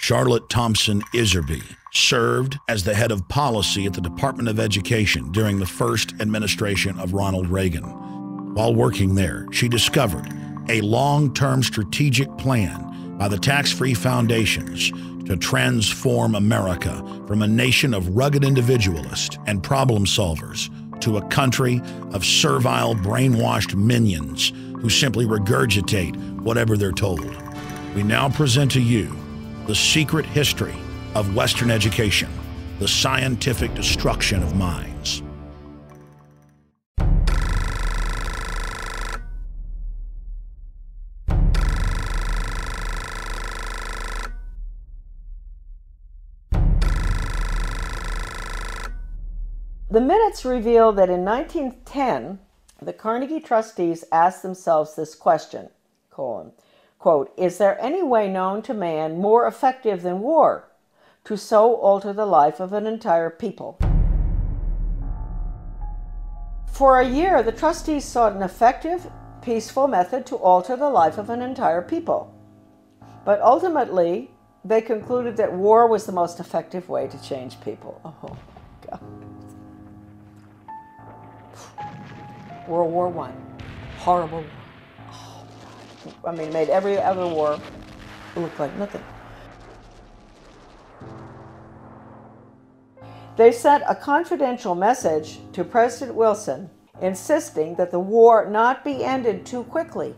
Charlotte Thompson Iserbyt served as the head of policy at the Department of Education during the first administration of Ronald Reagan. While working there, she discovered a long-term strategic plan by the tax-free foundations to transform America from a nation of rugged individualists and problem solvers to a country of servile, brainwashed minions who simply regurgitate whatever they're told. We now present to you the secret history of Western education, the scientific destruction of minds. The minutes reveal that in 1910, the Carnegie trustees asked themselves this question, quote, "Is there any way known to man more effective than war to so alter the life of an entire people?" For a year, the trustees sought an effective, peaceful method to alter the life of an entire people. But ultimately, they concluded that war was the most effective way to change people. Oh, God. World War I, horrible war. Oh, God. I mean, made every other war look like nothing. They sent a confidential message to President Wilson insisting that the war not be ended too quickly.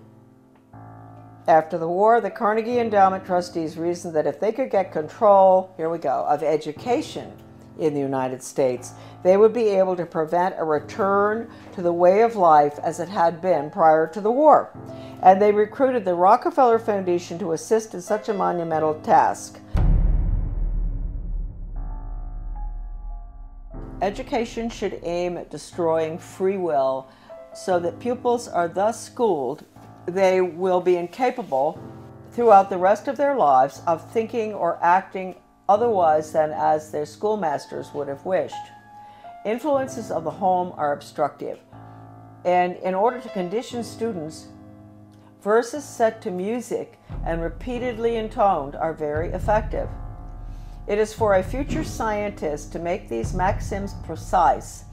After the war, the Carnegie Endowment trustees reasoned that if they could get control, here we go, of education in the United States, they would be able to prevent a return to the way of life as it had been prior to the war. And they recruited the Rockefeller Foundation to assist in such a monumental task. Education should aim at destroying free will so that pupils are thus schooled they will be incapable throughout the rest of their lives of thinking or acting otherwise than as their schoolmasters would have wished. Influences of the home are obstructive, and in order to condition students, verses set to music and repeatedly intoned are very effective. It is for a future scientist to make these maxims precise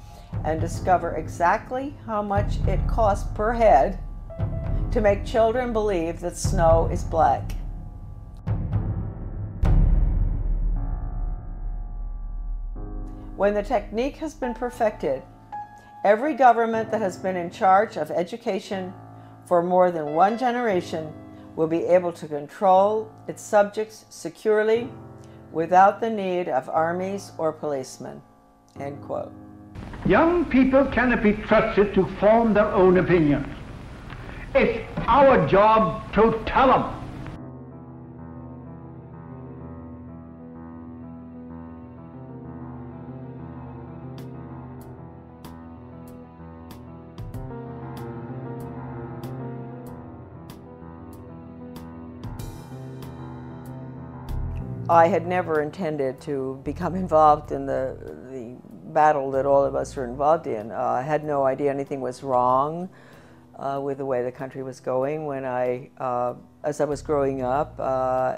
and discover exactly how much it costs per head to make children believe that snow is black. When the technique has been perfected, every government that has been in charge of education for more than one generation will be able to control its subjects securely without the need of armies or policemen." End quote. Young people cannot be trusted to form their own opinions. It's our job to tell them. I had never intended to become involved in the battle that all of us are involved in. I had no idea anything was wrong with the way the country was going when as I was growing up,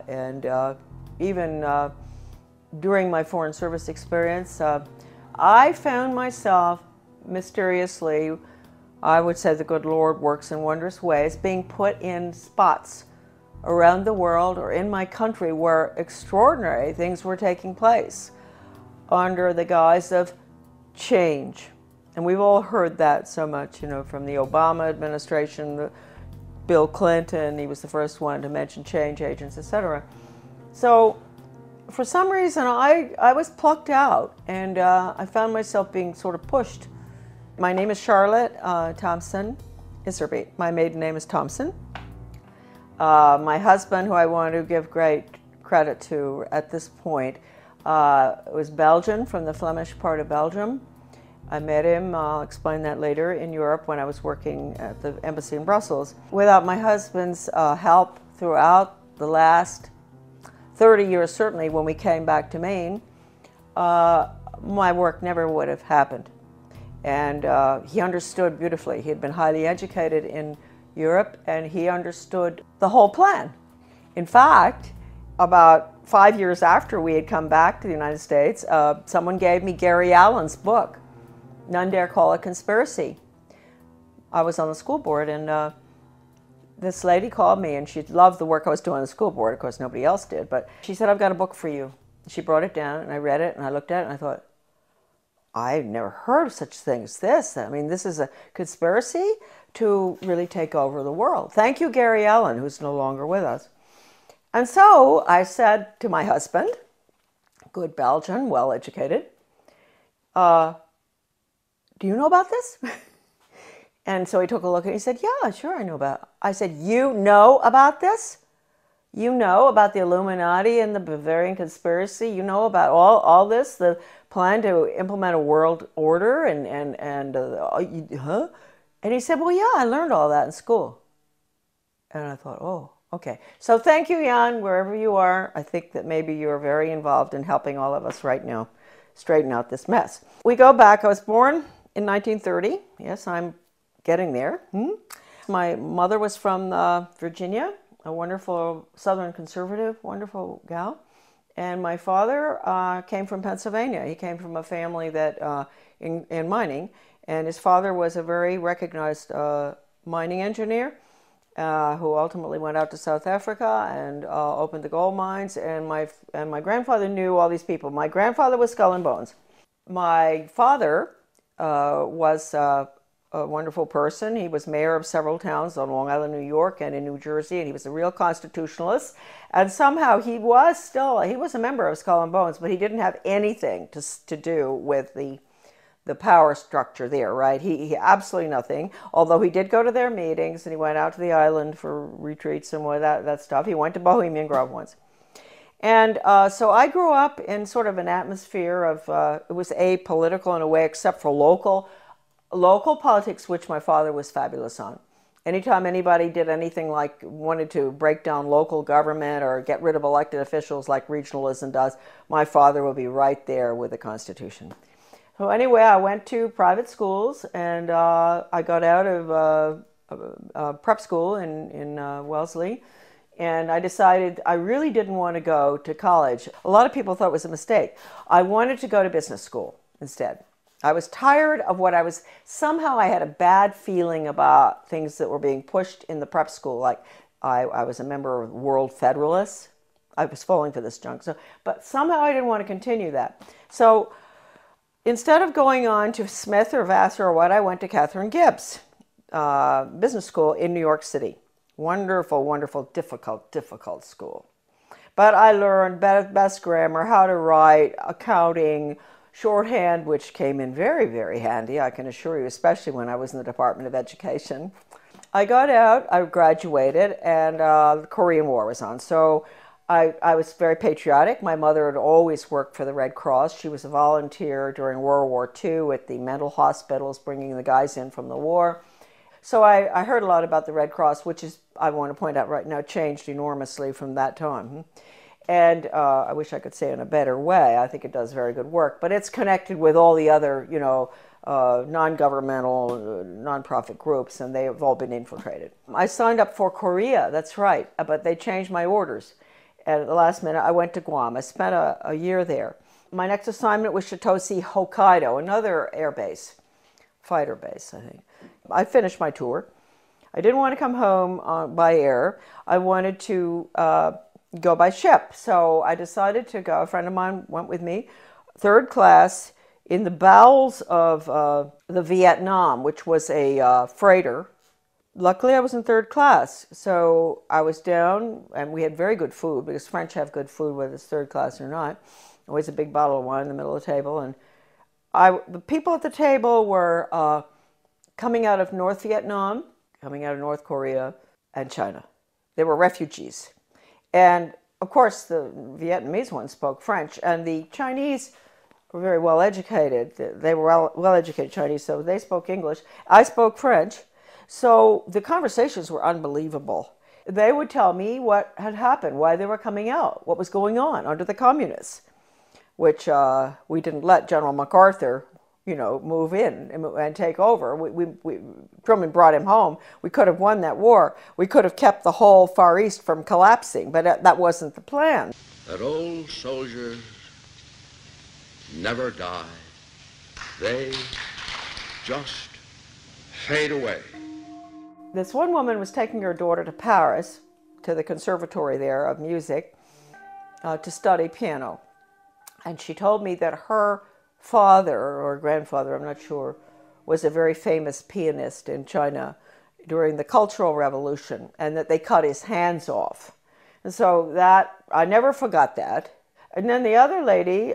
and even during my Foreign Service experience, I found myself mysteriously, I would say the good Lord works in wondrous ways, being put in spots around the world or in my country where extraordinary things were taking place under the guise of change. And we've all heard that so much, you know, from the Obama administration, Bill Clinton, he was the first one to mention change agents, etc. So for some reason I was plucked out, and I found myself being sort of pushed. My name is Charlotte Thompson Iserbyt. My maiden name is Thompson. My husband, who I want to give great credit to at this point, was Belgian, from the Flemish part of Belgium. I met him, I'll explain that later, in Europe when I was working at the embassy in Brussels. Without my husband's help throughout the last 30 years, certainly when we came back to Maine, my work never would have happened. And he understood beautifully. He had been highly educated in Europe, and he understood the whole plan. In fact, about 5 years after we had come back to the United States, someone gave me Gary Allen's book, None Dare Call It Conspiracy. I was on the school board, and this lady called me, and she loved the work I was doing on the school board. Of course, nobody else did, but she said, I've got a book for you. She brought it down, and I read it, and I looked at it, and I thought, I've never heard of such thing as this. I mean, this is a conspiracy to really take over the world. Thank you, Gary Allen, who's no longer with us. And so I said to my husband, good Belgian, well-educated, do you know about this? And so he took a look and he said, yeah, sure, I know about it. I said, you know about this? You know about the Illuminati and the Bavarian conspiracy? You know about all this, the plan to implement a world order huh? And he said, well, yeah, I learned all that in school. And I thought, oh, okay. So thank you, Jan, wherever you are. I think that maybe you are very involved in helping all of us right now straighten out this mess. We go back. I was born in 1930. Yes, I'm getting there. My mother was from Virginia, a wonderful Southern conservative, wonderful gal. And my father came from Pennsylvania. He came from a family that in mining, and his father was a very recognized mining engineer who ultimately went out to South Africa and opened the gold mines. And my grandfather knew all these people. My grandfather was Skull and Bones. My father was a wonderful person. He was mayor of several towns on Long Island, New York, and in New Jersey, and he was a real constitutionalist. And somehow he was a member of Skull and Bones, but he didn't have anything to do with the power structure there, right? He absolutely nothing, although he did go to their meetings, and he went out to the island for retreats and all that stuff. He went to Bohemian Grove once. And so I grew up in sort of an atmosphere of, it was apolitical in a way, except for local politics, which my father was fabulous on. Anytime anybody did anything like wanted to break down local government or get rid of elected officials like regionalism does, my father would be right there with the Constitution. So anyway, I went to private schools, and I got out of prep school in Wellesley, and I decided I really didn't want to go to college. A lot of people thought it was a mistake. I wanted to go to business school instead. I was tired of somehow I had a bad feeling about things that were being pushed in the prep school. Like I was a member of World Federalists. I was falling for this junk. But somehow I didn't want to continue that. So instead of going on to Smith or Vassar or what, I went to Catherine Gibbs Business School in New York City. Wonderful, wonderful, difficult school. But I learned best grammar, how to write, accounting, shorthand, which came in very, very handy, I can assure you, especially when I was in the Department of Education. I got out, I graduated, and the Korean War was on. So I was very patriotic. My mother had always worked for the Red Cross. She was a volunteer during World War II at the mental hospitals, bringing the guys in from the war. So I heard a lot about the Red Cross, which is, I want to point out right now, changed enormously from that time. And I wish I could say it in a better way. I think it does very good work. But it's connected with all the other, non-governmental, non-profit groups, and they have all been infiltrated. I signed up for Korea, that's right, but they changed my orders. And at the last minute, I went to Guam. I spent a year there. My next assignment was Shitoshi, Hokkaido, another air base, fighter base, I think. I finished my tour. I didn't want to come home by air. I wanted to go by ship. So I decided to go. A friend of mine went with me, third class, in the bowels of the Vietnam, which was a freighter. Luckily, I was in third class. So I was down, and we had very good food, because French have good food, whether it's third class or not. Always a big bottle of wine in the middle of the table. And the people at the table were coming out of North Vietnam, coming out of North Korea, and China. They were refugees. And, of course, the Vietnamese ones spoke French, and the Chinese were very well educated. They were well educated Chinese, so they spoke English. I spoke French, so the conversations were unbelievable. They would tell me what had happened, why they were coming out, what was going on under the communists, which we didn't let General MacArthur, move in and take over. Truman brought him home. We could have won that war. We could have kept the whole Far East from collapsing, but that wasn't the plan. That old soldiers never die. They just fade away. This one woman was taking her daughter to Paris, to the conservatory there of music, to study piano. And she told me that her father or grandfather, I'm not sure, was a very famous pianist in China during the Cultural Revolution, and that they cut his hands off. And so that, I never forgot that. And then the other lady,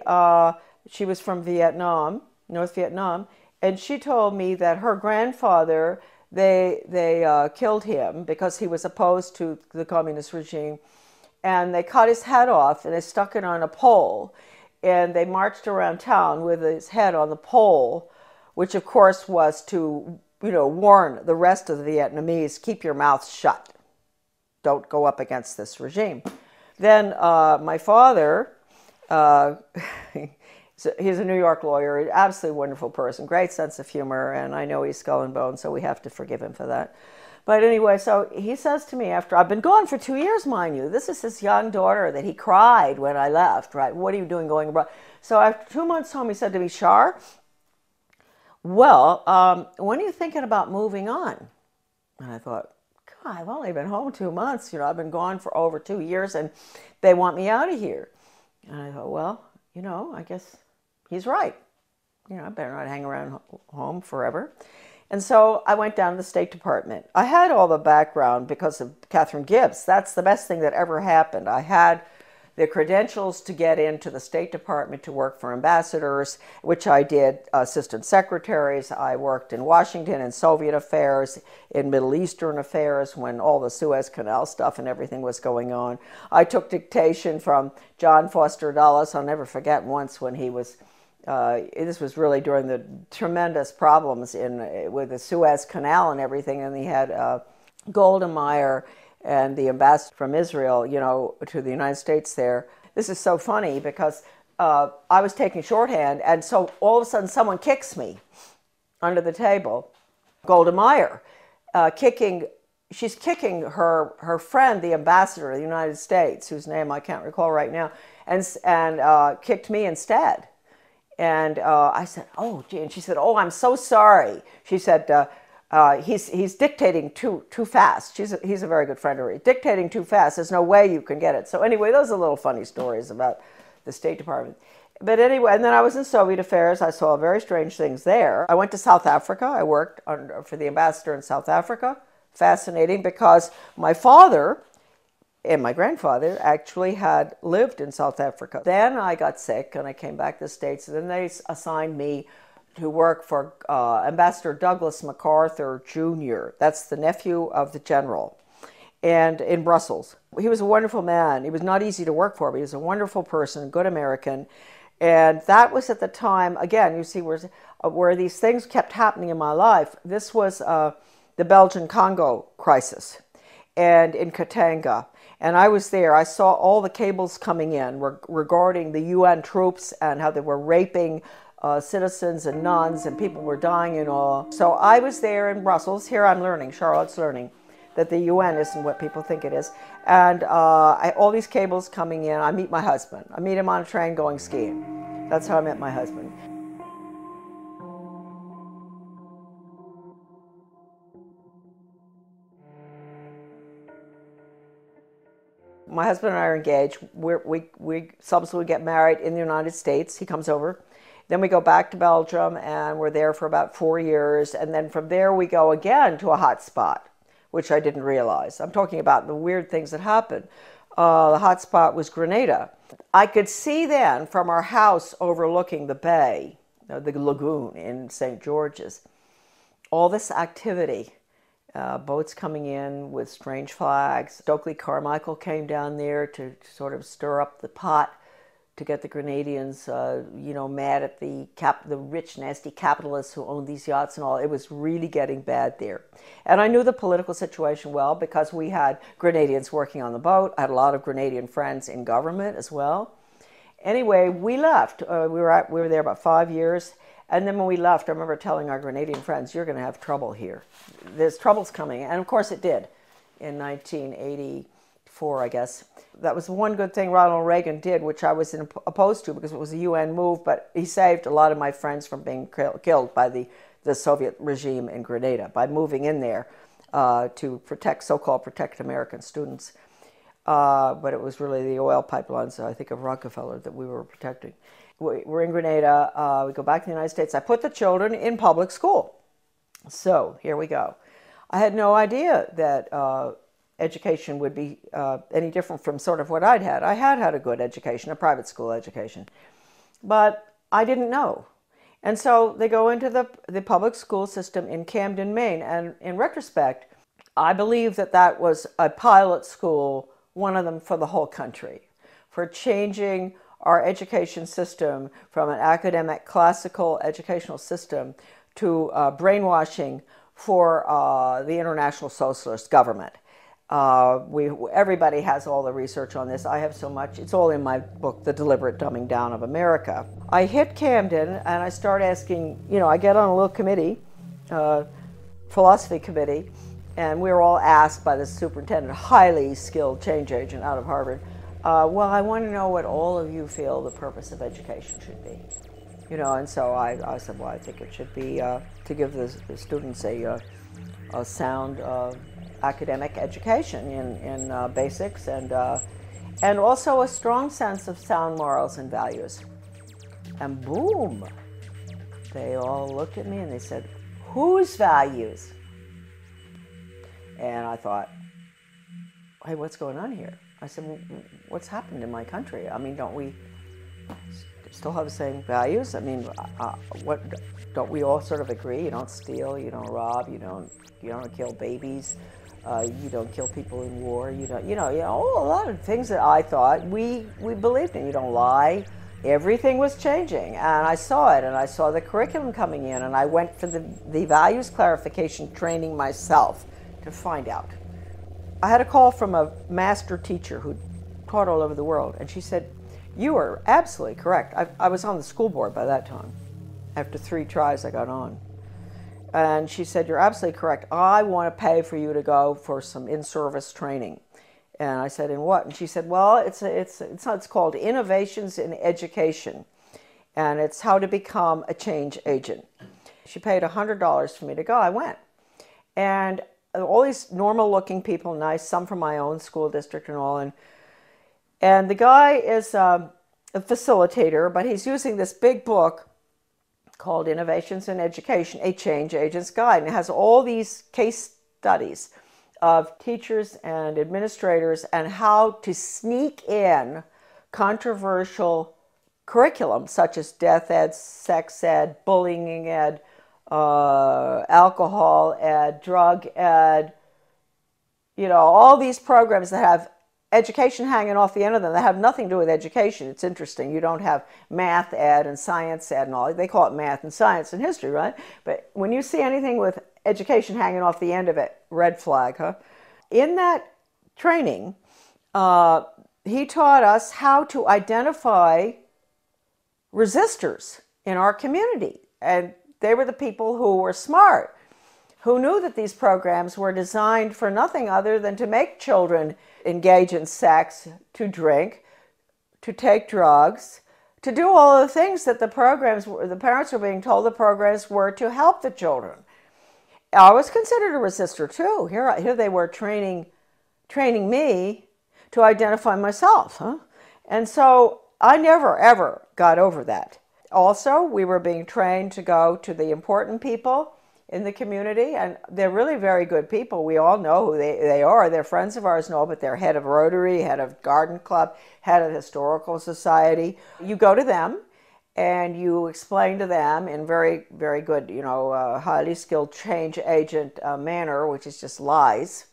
she was from Vietnam, North Vietnam, and she told me that her grandfather, they killed him because he was opposed to the communist regime, and they cut his head off and they stuck it on a pole. And they marched around town with his head on the pole, which of course was to, warn the rest of the Vietnamese, keep your mouths shut. Don't go up against this regime. Then my father, he's a New York lawyer, absolutely wonderful person, great sense of humor, and I know he's skull and bone, so we have to forgive him for that. But anyway, so he says to me after, I've been gone for 2 years, mind you. This is his young daughter that he cried when I left, right? What are you doing going abroad? So after 2 months home, he said to me, Shar, well, when are you thinking about moving on? And I thought, God, I've only been home 2 months. I've been gone for over 2 years, and they want me out of here. And I thought, well, I guess he's right. I better not hang around home forever. And so I went down to the State Department. I had all the background because of Catherine Gibbs. That's the best thing that ever happened. I had the credentials to get into the State Department to work for ambassadors, which I did, assistant secretaries. I worked in Washington in Soviet affairs, in Middle Eastern affairs when all the Suez Canal stuff and everything was going on. I took dictation from John Foster Dulles. I'll never forget once when he was this was really during the tremendous problems with the Suez Canal and everything, and he had Golda Meir and the ambassador from Israel, to the United States there. This is so funny because I was taking shorthand, and so all of a sudden someone kicks me under the table. Golda Meir, she's kicking her friend, the ambassador of the United States, whose name I can't recall right now, and kicked me instead. And I said, oh, gee. And she said, oh, I'm so sorry. She said, he's dictating too fast. He's a very good friend of hers. Dictating too fast. There's no way you can get it. So anyway, those are little funny stories about the State Department. But anyway, and then I was in Soviet affairs. I saw very strange things there. I went to South Africa. I worked for the ambassador in South Africa. Fascinating, because my father and my grandfather actually had lived in South Africa. Then I got sick and I came back to the States, and then they assigned me to work for Ambassador Douglas MacArthur Jr. That's the nephew of the general, and in Brussels. He was a wonderful man. He was not easy to work for, but he was a wonderful person, good American. And that was at the time, again, you see where these things kept happening in my life. This was the Belgian Congo crisis, and in Katanga. And I was there. I saw all the cables coming in regarding the UN troops and how they were raping citizens and nuns, and people were dying and all. So I was there in Brussels. Here I'm learning, Charlotte's learning, that the UN isn't what people think it is. And all these cables coming in. I meet my husband. I meet him on a train going skiing. That's how I met my husband. My husband and I are engaged. We subsequently get married in the United States. He comes over. Then we go back to Belgium, and we're there for about 4 years. And then from there, we go again to a hot spot, which I didn't realize. I'm talking about the weird things that happened. The hot spot was Grenada. I could see then from our house overlooking the bay, the lagoon in St. George's, all this activity. Boats coming in with strange flags. Stokely Carmichael came down there to sort of stir up the pot to get the Grenadians, mad at the rich, nasty capitalists who owned these yachts and all. It was really getting bad there. And I knew the political situation well because we had Grenadians working on the boat. I had a lot of Grenadian friends in government as well. Anyway, we left. We were there about 5 years. And then when we left, I remember telling our Grenadian friends, you're going to have trouble here. There's troubles coming. And of course it did in 1984, I guess. That was one good thing Ronald Reagan did, which I was opposed to because it was a UN move, but he saved a lot of my friends from being killed by the Soviet regime in Grenada by moving in there to protect, so-called protect American students. But it was really the oil pipelines, I think, of Rockefeller that we were protecting. We're in Grenada. We go back to the United States. I put the children in public school. So here we go. I had no idea that education would be any different from sort of what I'd had. I had had a good education, a private school education, but I didn't know. And so they go into the public school system in Camden, Maine. And in retrospect, I believe that that was a pilot school, one of them for the whole country, for changing our education system from an academic, classical educational system to brainwashing for the international socialist government. Everybody has all the research on this. I have so much. It's all in my book, The Deliberate Dumbing Down of America. I hit Camden and I start asking, I get on a little committee, philosophy committee, and we were all asked by the superintendent, highly skilled change agent out of Harvard, well, I want to know what all of you feel the purpose of education should be. And so I said, well, I think it should be to give the students a sound academic education in basics and also a strong sense of sound morals and values. And boom, they all looked at me and they said, whose values? And I thought, hey, what's going on here? I said, well, what's happened in my country? I mean, don't we still have the same values? I mean, what don't we all sort of agree? You don't steal, you don't rob, you don't kill babies, you don't kill people in war, you don't, a lot of things that I thought we believed in. You don't lie. Everything was changing, and I saw it, and I saw the curriculum coming in, and I went for the values clarification training myself to find out. I had a call from a master teacher who taught all over the world, and she said, you are absolutely correct. I was on the school board by that time. After 3 tries, I got on. And she said, you're absolutely correct. I want to pay for you to go for some in-service training. And I said, in what? And she said, well, it's called Innovations in Education, and it's how to become a change agent. She paid $100 for me to go. I went. And all these normal-looking people, nice, some from my own school district and all, and the guy is a facilitator, but he's using this big book called Innovations in Education, a Change Agent's Guide, and it has all these case studies of teachers and administrators and how to sneak in controversial curriculum such as death ed, sex ed, bullying ed, alcohol ed, drug ed, all these programs that have education hanging off the end of them that have nothing to do with education. It's interesting. You don't have math ed and science ed and all. They call it math and science and history, right? But when you see anything with education hanging off the end of it, red flag, huh? In that training, he taught us how to identify resistors in our community. And they were the people who were smart, who knew that these programs were designed for nothing other than to make children engage in sex, to drink, to take drugs, to do all of the things that the parents were being told the programs were to help the children. I was considered a resistor too. Here they were training me to identify myself, huh? And so I never, ever got over that. Also, we were being trained to go to the important people in the community, and they're really very good people. We all know who they are. They're friends of ours and all, but they're head of Rotary, head of Garden Club, head of Historical Society. You go to them and you explain to them in very, very good, highly skilled change agent manner, which is just lies,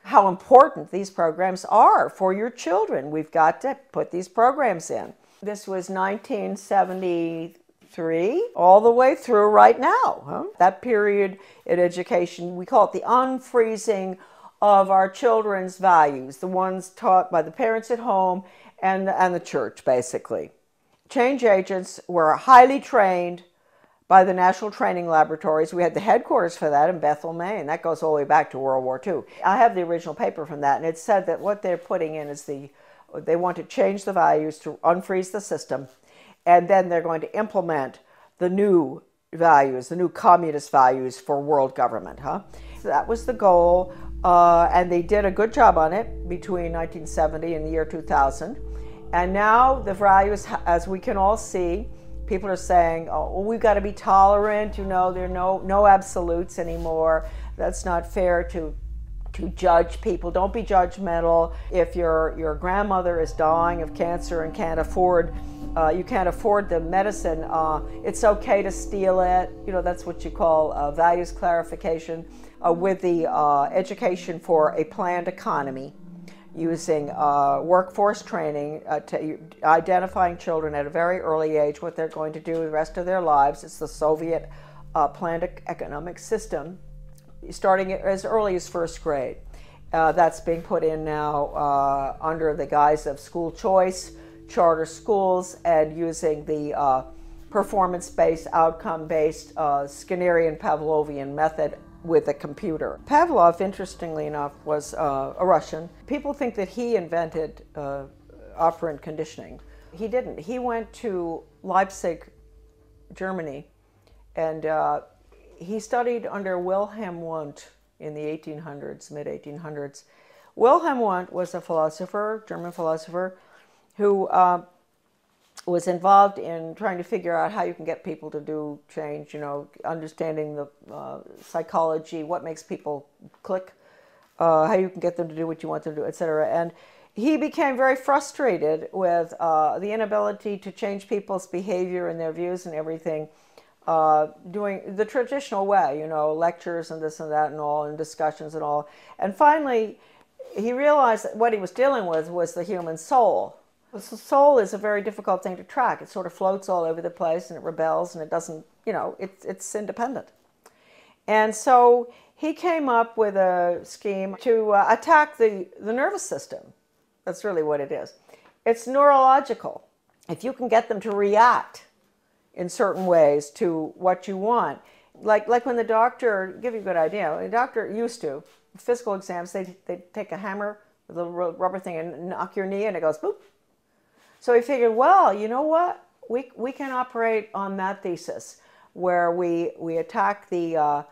how important these programs are for your children. We've got to put these programs in. This was 1973, all the way through right now. Huh? That period in education, we call it the unfreezing of our children's values, the ones taught by the parents at home and the church, basically. Change agents were highly trained, by the National Training Laboratories. We had the headquarters for that in Bethel, Maine. That goes all the way back to World War II. I have the original paper from that, and it said that what they're putting in is they want to change the values to unfreeze the system, and then they're going to implement the new values, the new communist values for world government. So that was the goal, and they did a good job on it between 1970 and the year 2000. And now the values, as we can all see, people are saying, oh, well, we've got to be tolerant, there are no absolutes anymore. That's not fair to judge people. Don't be judgmental. If your grandmother is dying of cancer and you can't afford the medicine, it's okay to steal it. That's what you call values clarification. With the education for a planned economy, using workforce training, identifying children at a very early age, what they're going to do the rest of their lives. It's the Soviet planned economic system, starting as early as first grade. That's being put in now under the guise of school choice, charter schools, and using the performance-based, outcome-based Skinnerian Pavlovian method with a computer. Pavlov, interestingly enough, was a Russian. People think that he invented operant conditioning. He didn't. He went to Leipzig, Germany, and he studied under Wilhelm Wundt in the 1800s, mid-1800s. Wilhelm Wundt was a philosopher, German philosopher, who was involved in trying to figure out how you can get people to do change, understanding the psychology, what makes people click, how you can get them to do what you want them to do, etc. And he became very frustrated with the inability to change people's behavior and their views and everything, doing the traditional way, lectures and this and that and all, and discussions and all. And finally, he realized that what he was dealing with was the human soul. The soul is a very difficult thing to track. It sort of floats all over the place, and it rebels, and it doesn't, it's independent. And so he came up with a scheme to attack the nervous system. That's really what it is. It's neurological. If you can get them to react in certain ways to what you want, like when the doctor, give you a good idea, the doctor used to, physical exams, they'd take a hammer, a little rubber thing, and knock your knee, and it goes boop. So he figured, well, you know what? We can operate on that thesis where we attack the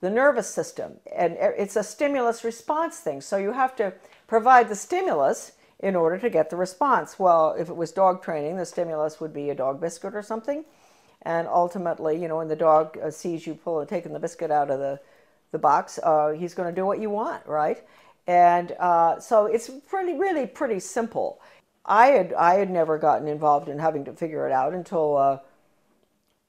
nervous system. And it's a stimulus response thing. So you have to provide the stimulus in order to get the response. Well, if it was dog training, the stimulus would be a dog biscuit or something. And ultimately, when the dog sees you taking the biscuit out of the box, he's going to do what you want, right? And so it's really pretty simple. I had never gotten involved in having to figure it out until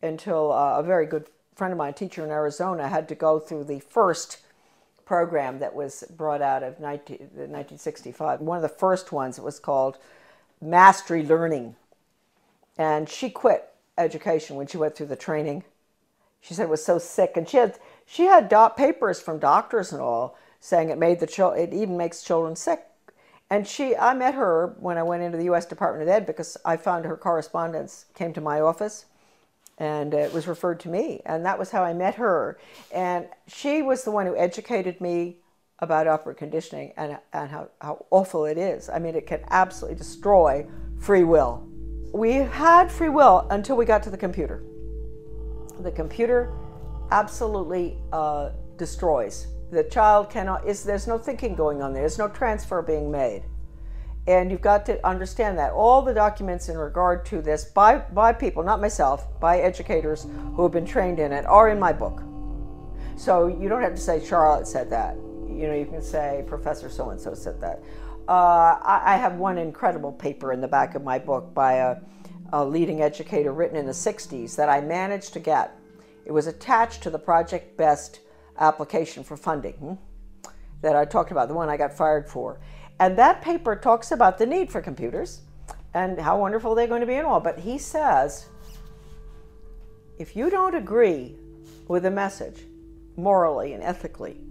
a very good friend of mine, a teacher in Arizona, had to go through the first program that was brought out of 1965. One of the first ones, it was called Mastery Learning. And she quit education when she went through the training. She said it was so sick, and she had papers from doctors and all saying it even makes children sick. And I met her when I went into the U.S. Department of Ed because I found her correspondence came to my office, and it was referred to me. And that was how I met her. And she was the one who educated me about operant conditioning and how awful it is. I mean, it can absolutely destroy free will. We had free will until we got to the computer. The computer absolutely destroys. The child there's no thinking going on there. There's no transfer being made. And you've got to understand that. All the documents in regard to this by people, not myself, by educators who have been trained in it, are in my book. So you don't have to say Charlotte said that. You can say Professor so-and-so said that. I have one incredible paper in the back of my book by a leading educator written in the 60s that I managed to get. It was attached to the Project Best application for funding that I talked about, the one I got fired for. And that paper talks about the need for computers and how wonderful they're going to be and all. But he says, if you don't agree with the message morally and ethically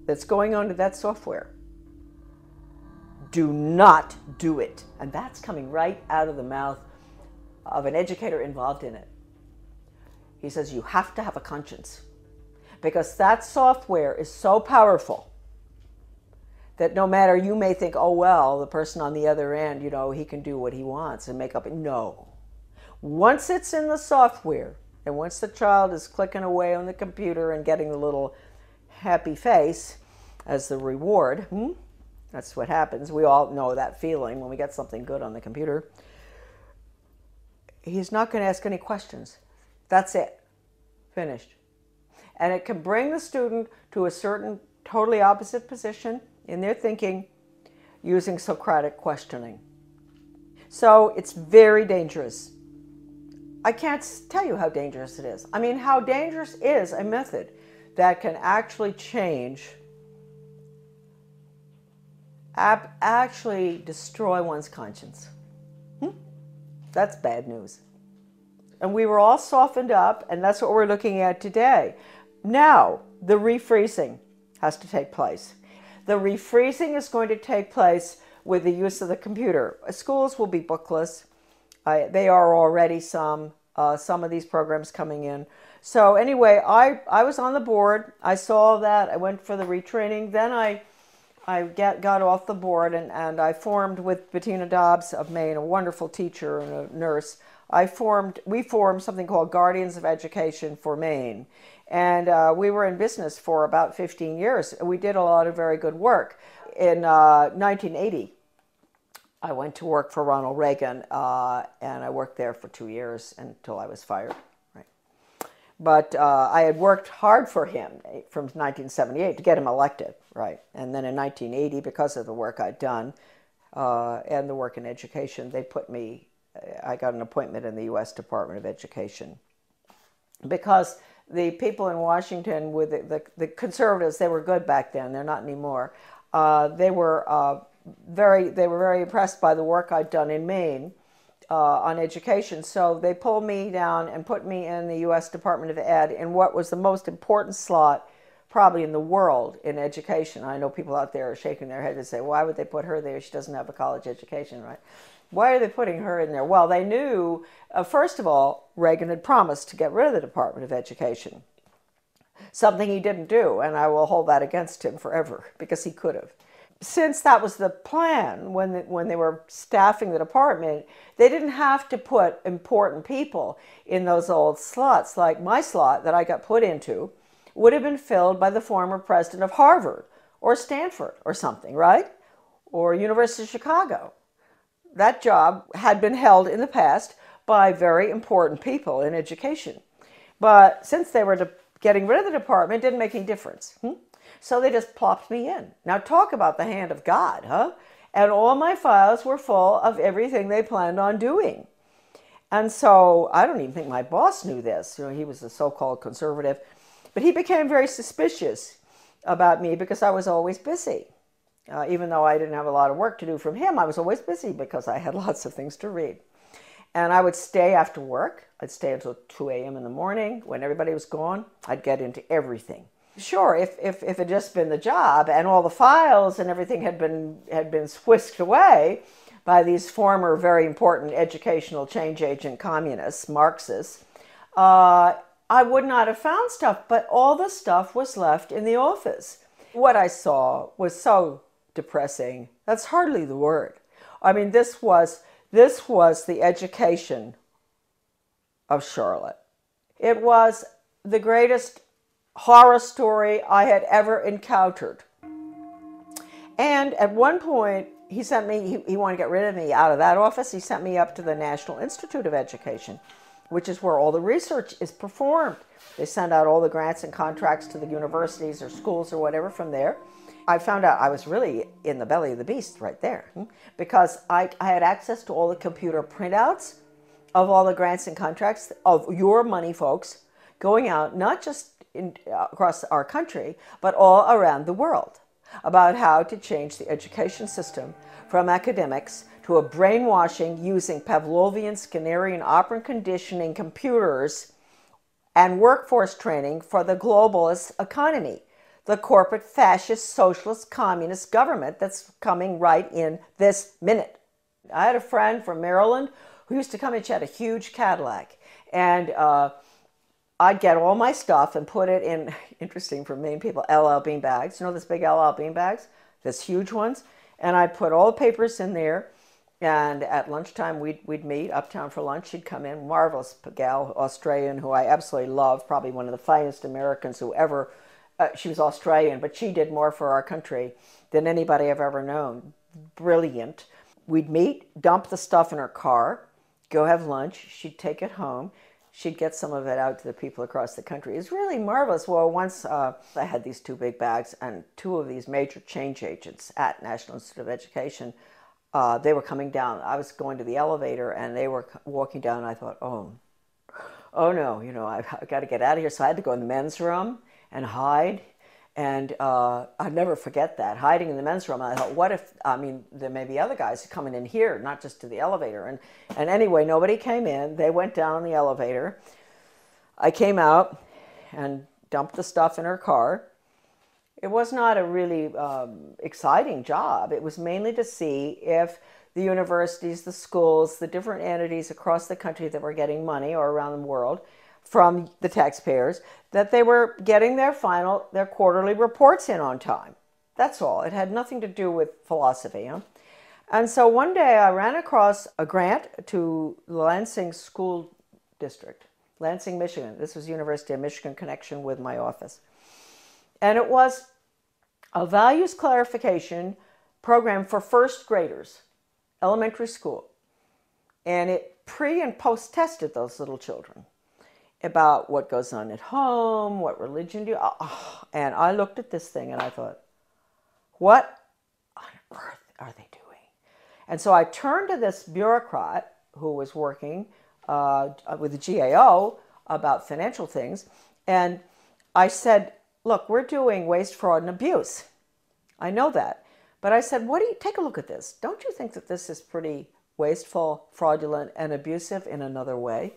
that's going on to that software, do not do it. And that's coming right out of the mouth of an educator involved in it. He says, you have to have a conscience, because that software is so powerful that no matter, you may think, oh, well, the person on the other end, you know, he can do what he wants and make up. No. Once it's in the software, and once the child is clicking away on the computer and getting the little happy face as the reward, that's what happens. We all know that feeling when we get something good on the computer. He's not going to ask any questions. That's it. Finished. And it can bring the student to a certain totally opposite position in their thinking using Socratic questioning. So it's very dangerous. I can't tell you how dangerous it is. I mean, how dangerous is a method that can actually change, actually destroy one's conscience. That's bad news. And we were all softened up, and that's what we're looking at today. Now, the refreezing has to take place. The refreezing is going to take place with the use of the computer. Schools will be bookless. They are already some of these programs coming in. So anyway, I was on the board. I saw that. I went for the retraining. Then I got off the board, and I formed with Bettina Dobbs of Maine, a wonderful teacher and a nurse. We formed something called Guardians of Education for Maine. And we were in business for about 15 years. We did a lot of very good work. In 1980, I went to work for Ronald Reagan, and I worked there for 2 years until I was fired. Right. But I had worked hard for him from 1978 to get him elected. Right. And then in 1980, because of the work I'd done and the work in education, I got an appointment in the U.S. Department of Education. Because the people in Washington, with the conservatives, they were good back then. They're not anymore. They were very impressed by the work I'd done in Maine on education. So they pulled me down and put me in the U.S. Department of Ed in what was the most important slot probably in the world in education. I know people out there are shaking their head and say, why would they put her there? She doesn't have a college education, right? Why are they putting her in there? Well, they knew, first of all, Reagan had promised to get rid of the Department of Education, something he didn't do, and I will hold that against him forever, because he could have. Since that was the plan, when they were staffing the department, they didn't have to put important people in those old slots. Like my slot that I got put into would have been filled by the former president of Harvard or Stanford or something, right? Or University of Chicago. That job had been held in the past by very important people in education. But since they were getting rid of the department, it didn't make any difference. So they just plopped me in. Now talk about the hand of God, huh? And all my files were full of everything they planned on doing. And so I don't even think my boss knew this. You know, he was a so-called conservative. But he became very suspicious about me because I was always busy. Even though I didn't have a lot of work to do from him, I was always busy because I had lots of things to read. And I would stay after work. I'd stay until 2 a.m. in the morning. When everybody was gone, I'd get into everything. Sure, if it had just been the job and all the files and everything had been whisked away by these former very important educational change agent communists, Marxists, I would not have found stuff, but all the stuff was left in the office. What I saw was so depressing. That's hardly the word. I mean, this was the education of Charlotte. It was the greatest horror story I had ever encountered. And at one point, he sent me, he wanted to get rid of me out of that office. He sent me up to the National Institute of Education, which is where all the research is performed. They send out all the grants and contracts to the universities or schools or whatever from there. I found out I was really in the belly of the beast right there, because I had access to all the computer printouts of all the grants and contracts of your money folks going out, not just across our country, but all around the world, about how to change the education system from academics to a brainwashing using Pavlovian, Skinnerian, operant conditioning computers and workforce training for the globalist economy, the corporate fascist socialist communist government that's coming right in this minute. I had a friend from Maryland who used to come in. She had a huge Cadillac, and I'd get all my stuff and put it in, interesting for Maine people, LL bean bags. You know this big LL bean bags? This huge ones? And I'd put all the papers in there. And at lunchtime, we'd meet uptown for lunch. She'd come in, marvelous gal, Australian, who I absolutely love, probably one of the finest Americans who ever, she was Australian, but she did more for our country than anybody I've ever known. Brilliant. We'd meet, dump the stuff in her car, go have lunch. She'd take it home. She'd get some of it out to the people across the country. It was really marvelous. Well, once I had these 2 big bags, and 2 of these major change agents at National Institute of Education, they were coming down. I was going to the elevator, and they were walking down, and I thought, oh no, you know, I've got to get out of here. So I had to go in the men's room and hide. And I'd never forget that, hiding in the men's room. I thought, what if, I mean, there may be other guys coming in here, not just to the elevator. And anyway, nobody came in. They went down on the elevator. I came out and dumped the stuff in her car. It was not a really exciting job. It was mainly to see if the universities, the schools, the different entities across the country that were getting money, or around the world, from the taxpayers, that they were getting their quarterly reports in on time. That's all. It had nothing to do with philosophy. Huh? And so one day I ran across a grant to Lansing School District, Lansing, Michigan. This was University of Michigan connection with my office. And it was a values clarification program for first graders, elementary school. And it pre- and post-tested those little children about what goes on at home, what religion do you... And I looked at this thing and I thought, what on earth are they doing? And so I turned to this bureaucrat who was working with the GAO about financial things, and I said, look, we're doing waste, fraud, and abuse. I know that. But I said, take a look at this. Don't you think that this is pretty wasteful, fraudulent, and abusive in another way?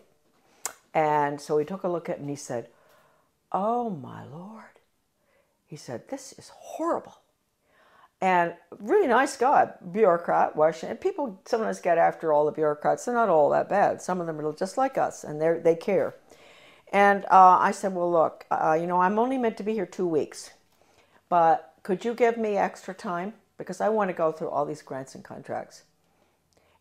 And so he took a look at it and he said, oh my Lord. He said, this is horrible. And really nice guy, bureaucrat, Washington. People sometimes get after all the bureaucrats. They're not all that bad. Some of them are just like us, and they care. And I said, well, look, you know, I'm only meant to be here 2 weeks, but could you give me extra time? Because I want to go through all these grants and contracts.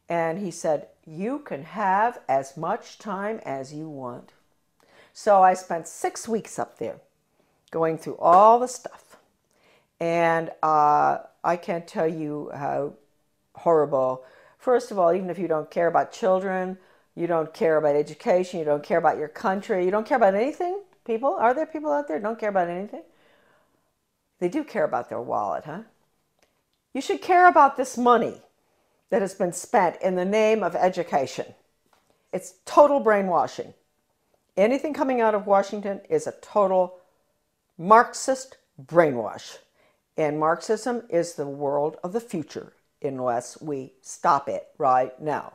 And he said, you can have as much time as you want. So I spent 6 weeks up there going through all the stuff. And I can't tell you how horrible. First of all, even if you don't care about children, you don't care about education, you don't care about your country, you don't care about anything, people? Are there people out there who don't care about anything? They do care about their wallet, huh? You should care about this money that has been spent in the name of education. It's total brainwashing. Anything coming out of Washington is a total Marxist brainwash. And Marxism is the world of the future unless we stop it right now.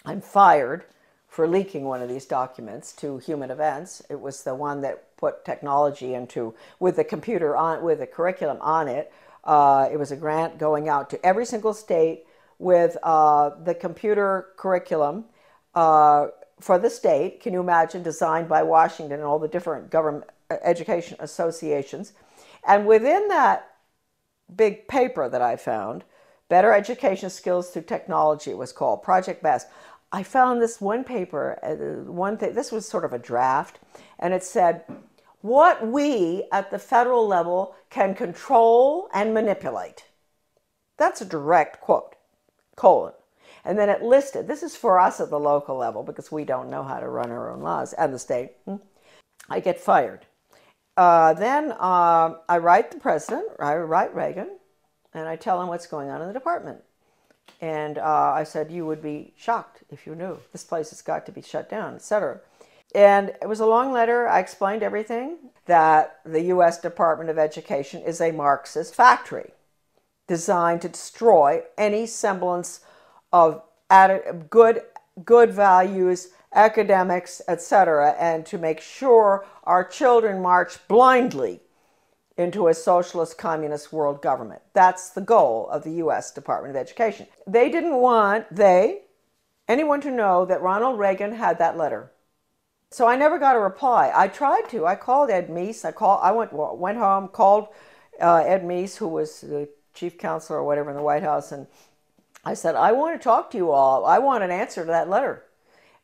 I'm fired for leaking one of these documents to Human Events. It was the one that put technology into, with the computer on, with the curriculum on it. It was a grant going out to every single state with the computer curriculum for the state. Can you imagine? Designed by Washington and all the different government education associations. And within that big paper that I found, Better Education Skills Through Technology, it was called, Project BEST. I found this one paper, this was sort of a draft, and it said, what we at the federal level can control and manipulate. That's a direct quote, colon. And then it listed, this is for us at the local level because we don't know how to run our own laws, and the state. I get fired. Then I write the president, I write Reagan, and I tell him what's going on in the department. And I said, you would be shocked if you knew. This place has got to be shut down, etc. And it was a long letter. I explained everything, that the U.S. Department of Education is a Marxist factory designed to destroy any semblance of good values, academics, etc., and to make sure our children march blindly into a socialist communist world government. That's the goal of the U.S. Department of Education. They didn't want anyone to know that Ronald Reagan had that letter. So I never got a reply. I tried to. I called Ed Meese. I went home, called Ed Meese, who was the chief counselor or whatever in the White House, and I said, I want to talk to you all. I want an answer to that letter.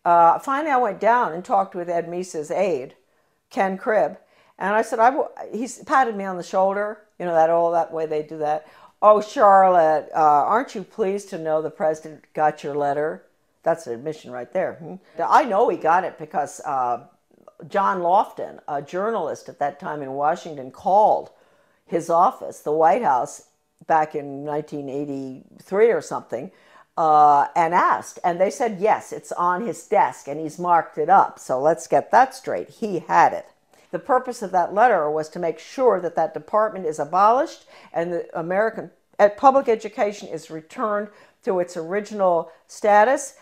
Finally, I went down and talked with Ed Meese's aide, Ken Cribb, and I said, he patted me on the shoulder, you know, that way they do that. Oh, Charlotte, aren't you pleased to know the president got your letter? That's an admission right there. I know he got it because John Lofton, a journalist at that time in Washington, called his office, the White House, back in 1983 or something, and asked. And they said, yes, it's on his desk, and he's marked it up. So let's get that straight. He had it. The purpose of that letter was to make sure that that department is abolished and the American public education is returned to its original status,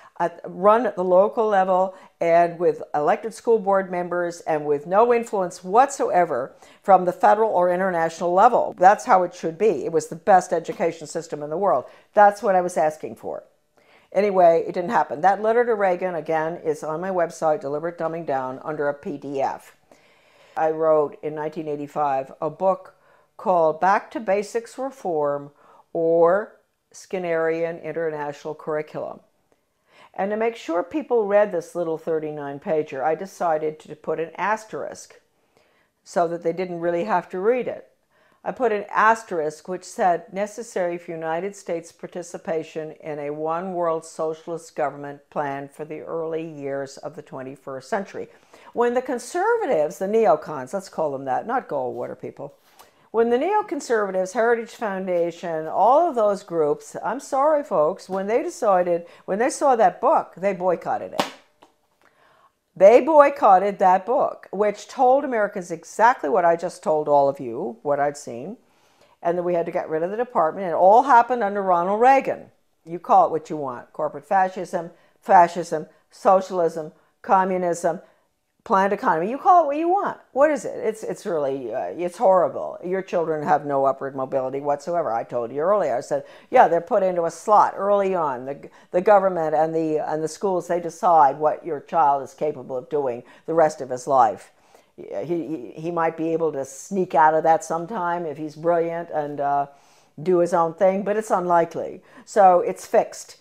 run at the local level and with elected school board members and with no influence whatsoever from the federal or international level. That's how it should be. It was the best education system in the world. That's what I was asking for. Anyway, it didn't happen. That letter to Reagan, again, is on my website, Deliberate Dumbing Down, under a PDF. I wrote in 1985 a book called Back to Basics Reform, or Skinnerian International Curriculum. And to make sure people read this little 39-pager, I decided to put an asterisk so that they didn't really have to read it. I put an asterisk which said, necessary for United States participation in a one-world socialist government plan for the early years of the 21st century. When the conservatives, the neocons, let's call them that, not Goldwater people, when the neoconservatives, Heritage Foundation, all of those groups, I'm sorry folks, when they saw that book, they boycotted it. They boycotted that book, which told Americans exactly what I just told all of you, what I'd seen, and that we had to get rid of the department. And it all happened under Ronald Reagan. You call it what you want. Corporate fascism, socialism, communism, planned economy. You call it what you want. What is it? It's really, it's horrible. Your children have no upward mobility whatsoever. I told you earlier. I said, yeah, they're put into a slot early on. The government and the schools, they decide what your child is capable of doing the rest of his life. He might be able to sneak out of that sometime if he's brilliant and do his own thing, but it's unlikely. So it's fixed.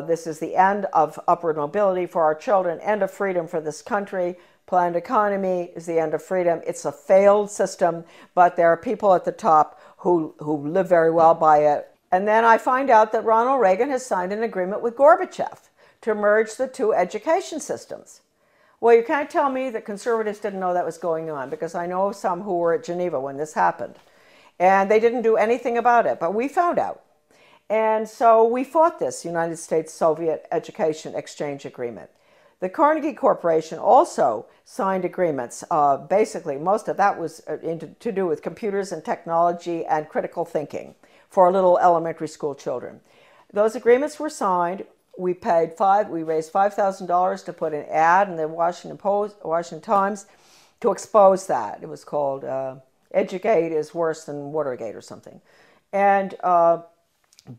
This is the end of upward mobility for our children, end of freedom for this country. Planned economy is the end of freedom. It's a failed system, but there are people at the top who live very well by it. And then I find out that Ronald Reagan has signed an agreement with Gorbachev to merge the two education systems. Well, you can't tell me that conservatives didn't know that was going on, because I know some who were at Geneva when this happened. And they didn't do anything about it, but we found out. And so we fought this United States-Soviet Education Exchange Agreement. The Carnegie Corporation also signed agreements. Basically, most of that was to do with computers and technology and critical thinking for little elementary school children. Those agreements were signed. We raised $5,000 to put an ad in the Washington Times to expose that. It was called Educate is Worse Than Watergate or something. And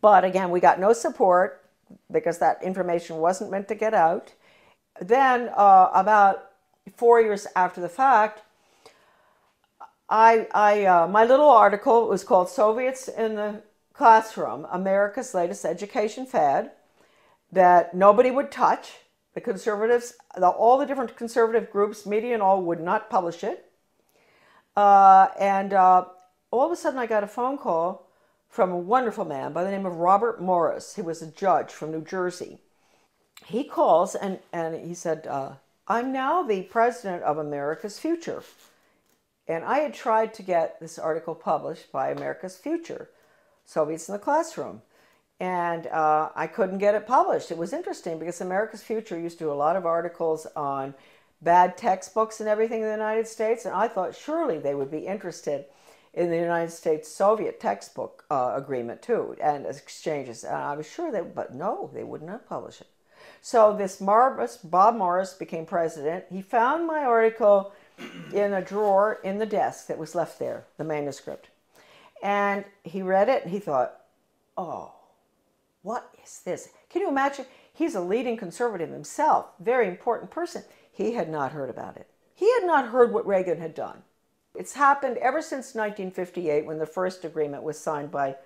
but again, we got no support because that information wasn't meant to get out. Then about 4 years after the fact, my little article was called Soviets in the Classroom, America's Latest Education Fad, that nobody would touch. The conservatives, all the different conservative groups, media and all, would not publish it. All of a sudden I got a phone call from a wonderful man by the name of Robert Morris. He was a judge from New Jersey. He calls and he said, I'm now the president of America's Future. And I had tried to get this article published by America's Future, Soviets in the Classroom. And I couldn't get it published. It was interesting because America's Future used to do a lot of articles on bad textbooks and everything in the United States. And I thought surely they would be interested in the United States-Soviet textbook agreement too, and exchanges. And I was sure but no, they would not publish it. So this marvelous Bob Morris became president. He found my article in a drawer in the desk that was left there, the manuscript. And he read it and he thought, oh, what is this? Can you imagine? He's a leading conservative himself, very important person. He had not heard about it. He had not heard what Reagan had done. It's happened ever since 1958, when the first agreement was signed by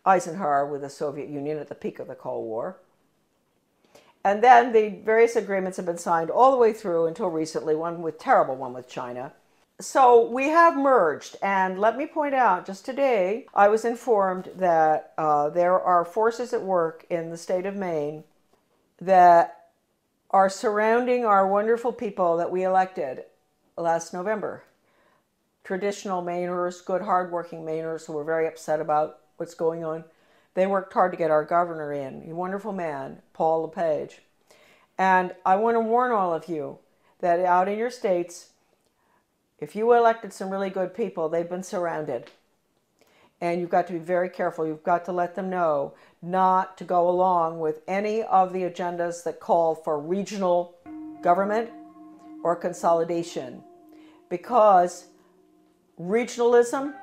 Eisenhower with the Soviet Union at the peak of the Cold War. And then the various agreements have been signed all the way through until recently, one with China. So we have merged, and let me point out, just today, I was informed that there are forces at work in the state of Maine that are surrounding our wonderful people that we elected last November. Traditional Mainers, good, hardworking Mainers who were very upset about what's going on. They worked hard to get our governor in, a wonderful man, Paul LePage. And I want to warn all of you that out in your states, if you elected some really good people, they've been surrounded. And you've got to be very careful. You've got to let them know not to go along with any of the agendas that call for regional government or consolidation. Because regionalism,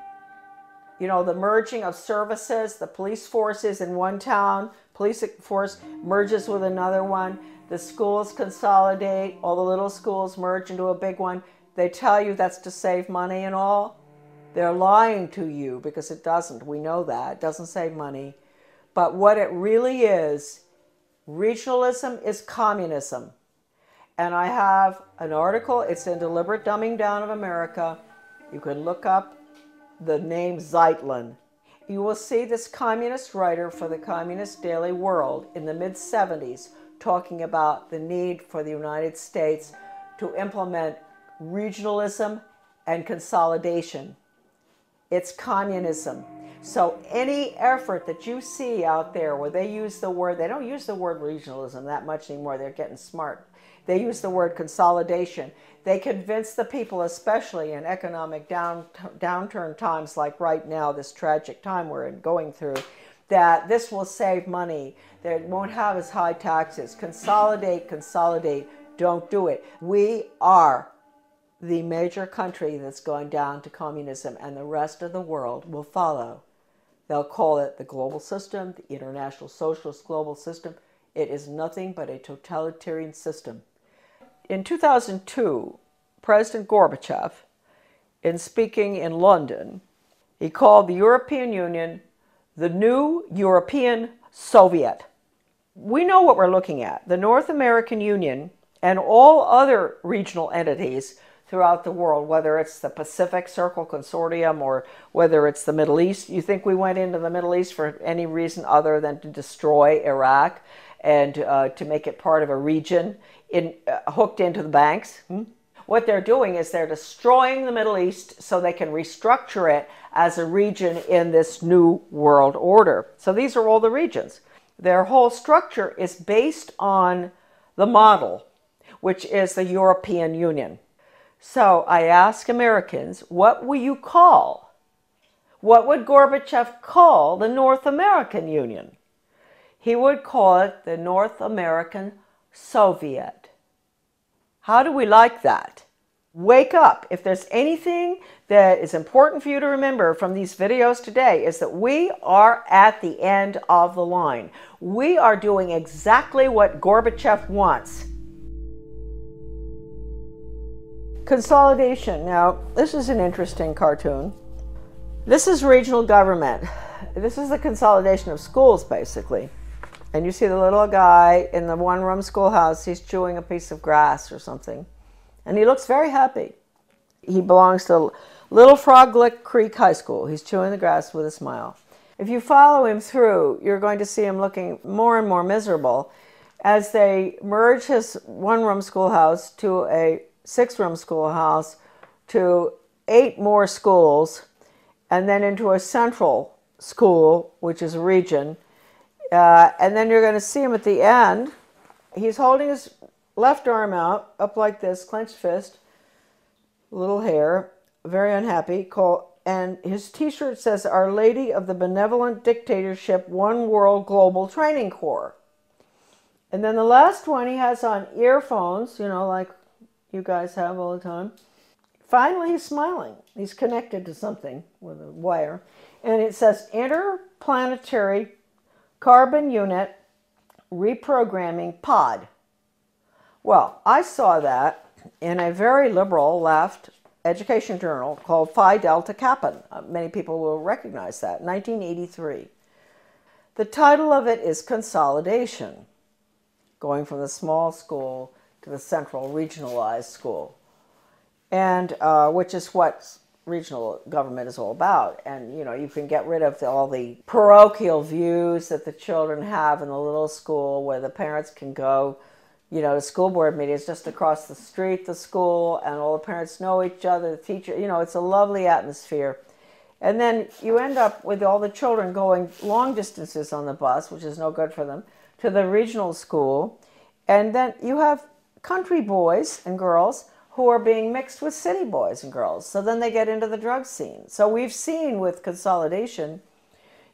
you know, the merging of services, the police forces in one town, police force merges with another one, the schools consolidate, all the little schools merge into a big one. They tell you that's to save money and all. They're lying to you because it doesn't. We know that. It doesn't save money. But what it really is, regionalism is communism. And I have an article, it's in Deliberate Dumbing Down of America. You can look up the name Zeitlin. You will see this communist writer for the Communist Daily World in the mid-70s talking about the need for the United States to implement regionalism and consolidation. It's communism. So any effort that you see out there where they use the word, they don't use the word regionalism that much anymore, they're getting smart. They use the word consolidation. They convince the people, especially in economic downturn times like right now, this tragic time we're going through, that this will save money, that it won't have as high taxes. Consolidate, consolidate, don't do it. We are the major country that's going down to communism, and the rest of the world will follow. They'll call it the global system, the international socialist global system. It is nothing but a totalitarian system. In 2002, President Gorbachev, in speaking in London, he called the European Union the new European Soviet. We know what we're looking at. The North American Union and all other regional entities throughout the world, whether it's the Pacific Circle Consortium or whether it's the Middle East. You think we went into the Middle East for any reason other than to destroy Iraq and to make it part of a region hooked into the banks? What they're doing is they're destroying the Middle East so they can restructure it as a region in this new world order. So these are all the regions. Their whole structure is based on the model, which is the European Union. So I ask Americans, what will you call? What would Gorbachev call the North American Union? He would call it the North American Soviet. How do we like that? Wake up. If there's anything that is important for you to remember from these videos today, is that we are at the end of the line. We are doing exactly what Gorbachev wants. Consolidation. Now, this is an interesting cartoon. This is regional government. This is the consolidation of schools, basically. And you see the little guy in the one-room schoolhouse, he's chewing a piece of grass or something. And he looks very happy. He belongs to Little Frog Lick Creek High School. He's chewing the grass with a smile. If you follow him through, you're going to see him looking more and more miserable as they merge his one-room schoolhouse to a 6-room schoolhouse, to 8 more schools, and then into a central school, which is a region. And then you're going to see him at the end. He's holding his left arm out, up like this, clenched fist, little hair, very unhappy. And his t-shirt says, Our Lady of the Benevolent Dictatorship, One World Global Training Corps. And then the last one, he has on earphones, you know, like you guys have all the time. Finally, he's smiling. He's connected to something with a wire. And it says, Interplanetary Carbon Unit, reprogramming pod. Well, I saw that in a very liberal left education journal called Phi Delta Kappa. Many people will recognize that, 1983. The title of it is Consolidation, going from the small school to the central regionalized school, and which is what regional government is all about. And you know, you can get rid of all the parochial views that the children have in the little school, where the parents can go, you know, to school board meetings just across the street, the school, and all the parents know each other, the teacher, you know, it's a lovely atmosphere. And then you end up with all the children going long distances on the bus, which is no good for them, to the regional school. And then you have country boys and girls who are being mixed with city boys and girls. So then they get into the drug scene. So we've seen with consolidation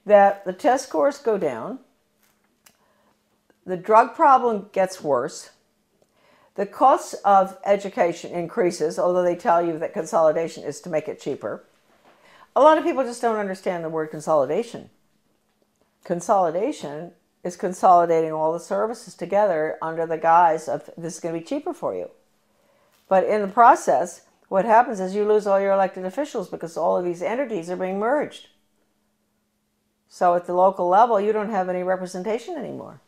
that the test scores go down, the drug problem gets worse, the cost of education increases, although they tell you that consolidation is to make it cheaper. A lot of people just don't understand the word consolidation. Consolidation is consolidating all the services together under the guise of this is going to be cheaper for you. But in the process, what happens is you lose all your elected officials because all of these entities are being merged. So at the local level, you don't have any representation anymore.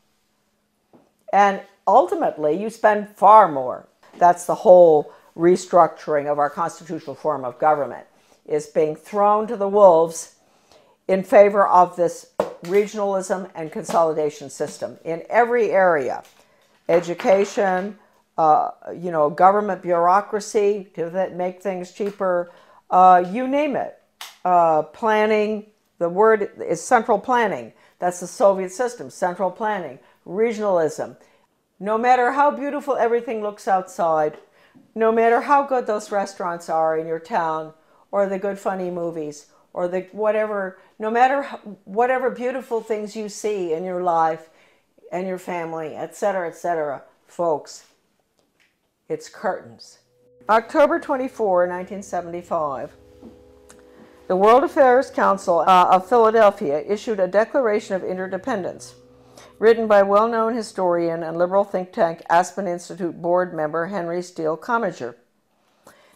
And ultimately, you spend far more. That's the whole restructuring of our constitutional form of government, is being thrown to the wolves in favor of this regionalism and consolidation system in every area. Education, you know, government bureaucracy to make things cheaper, you name it. Planning, the word is central planning. That's the Soviet system, central planning, regionalism. No matter how beautiful everything looks outside, no matter how good those restaurants are in your town, or the good funny movies, or the whatever, no matter whatever beautiful things you see in your life and your family, etc., folks, it's curtains. October 24, 1975, the World Affairs Council of Philadelphia issued a Declaration of Interdependence, written by well-known historian and liberal think tank Aspen Institute board member Henry Steele Commager.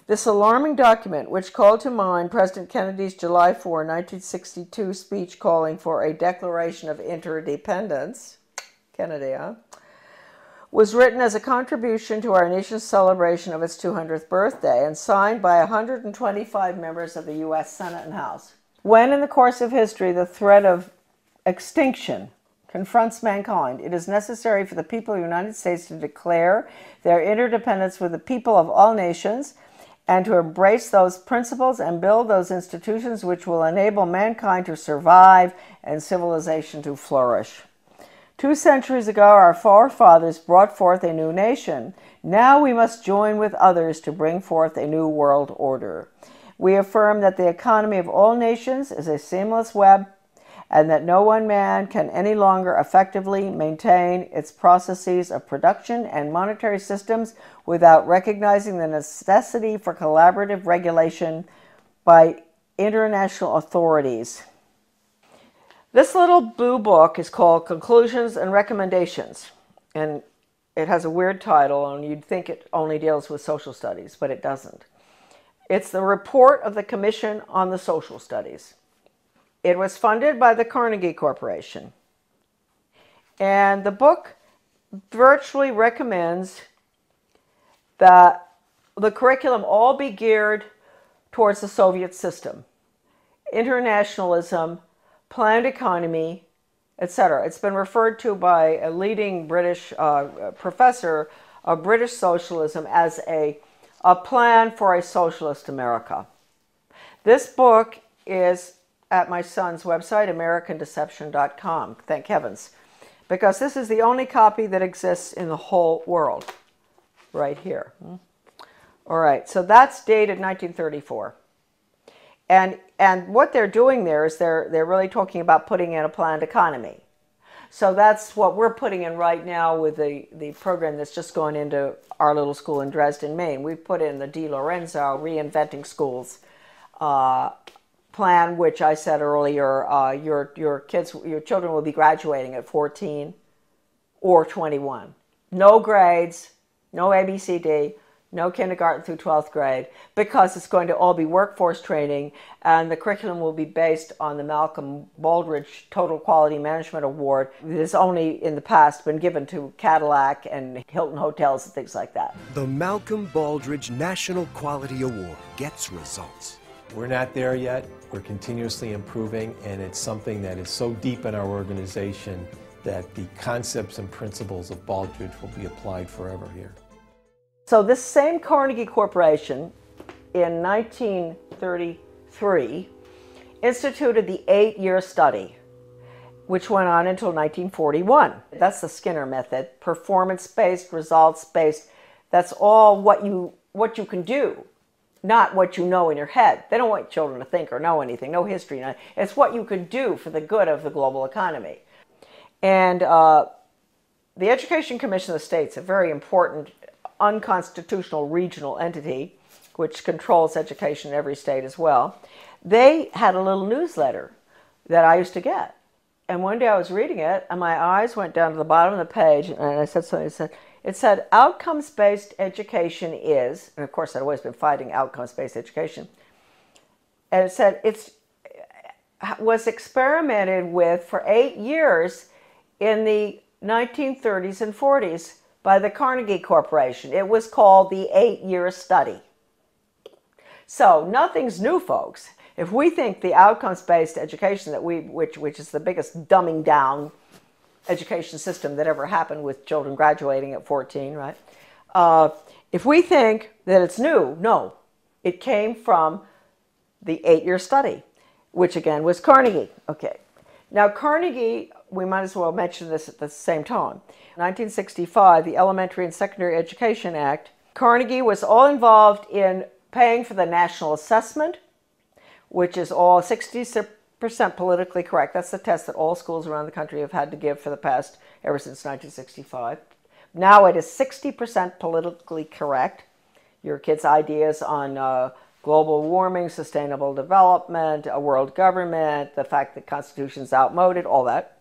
This alarming document, which called to mind President Kennedy's July 4, 1962 speech calling for a Declaration of Interdependence, Kennedy, was written as a contribution to our nation's celebration of its 200th birthday and signed by 125 members of the U.S. Senate and House. When in the course of history the threat of extinction confronts mankind, it is necessary for the people of the United States to declare their interdependence with the people of all nations and to embrace those principles and build those institutions which will enable mankind to survive and civilization to flourish. 2 centuries ago, our forefathers brought forth a new nation. Now we must join with others to bring forth a new world order. We affirm that the economy of all nations is a seamless web, and that no one man can any longer effectively maintain its processes of production and monetary systems without recognizing the necessity for collaborative regulation by international authorities. This little blue book is called Conclusions and Recommendations, and it has a weird title, and you'd think it only deals with social studies, but it doesn't. It's the report of the Commission on the Social Studies. It was funded by the Carnegie Corporation, and the book virtually recommends that the curriculum all be geared towards the Soviet system, internationalism, planned economy, etc. It's been referred to by a leading British professor of British socialism as a plan for a socialist America. This book is at my son's website, AmericanDeception.com, thank heavens, because this is the only copy that exists in the whole world, right here. All right, so that's dated 1934. And what they're doing there is they're really talking about putting in a planned economy. So that's what we're putting in right now with the program that's just gone into our little school in Dresden, Maine. We've put in the Di Lorenzo Reinventing Schools plan, which I said earlier, your children will be graduating at 14 or 21. No grades, no ABCD, no kindergarten through 12th grade, because it's going to all be workforce training, and the curriculum will be based on the Malcolm Baldrige Total Quality Management Award that has only in the past been given to Cadillac and Hilton Hotels and things like that. The Malcolm Baldrige National Quality Award gets results. We're not there yet. We're continuously improving, and it's something that is so deep in our organization that the concepts and principles of Baldrige will be applied forever here. So this same Carnegie Corporation in 1933 instituted the 8-year study, which went on until 1941. That's the Skinner method, performance-based, results-based. That's all what you can do, not what you know in your head. They don't want children to think or know anything, no history. It's what you can do for the good of the global economy. And the Education Commission of the States, a very important unconstitutional regional entity which controls education in every state as well, they had a little newsletter that I used to get. And one day I was reading it and my eyes went down to the bottom of the page and I said something. It said outcomes-based education is, and of course I'd always been fighting outcomes-based education, and it said it was experimented with for 8 years in the 1930s and 40s by the Carnegie Corporation. It was called the 8-year study. So nothing's new, folks. If we think the outcomes-based education that which is the biggest dumbing down education system that ever happened with children graduating at 14, right? If we think that it's new, no. It came from the 8-year study, which again was Carnegie. Okay. Now Carnegie, we might as well mention this at the same time. 1965, the Elementary and Secondary Education Act, Carnegie was all involved in paying for the national assessment, which is all 60% politically correct. That's the test that all schools around the country have had to give for the past, ever since 1965. Now it is 60% politically correct. Your kids' ideas on global warming, sustainable development, a world government, the fact that Constitution's outmoded, all that.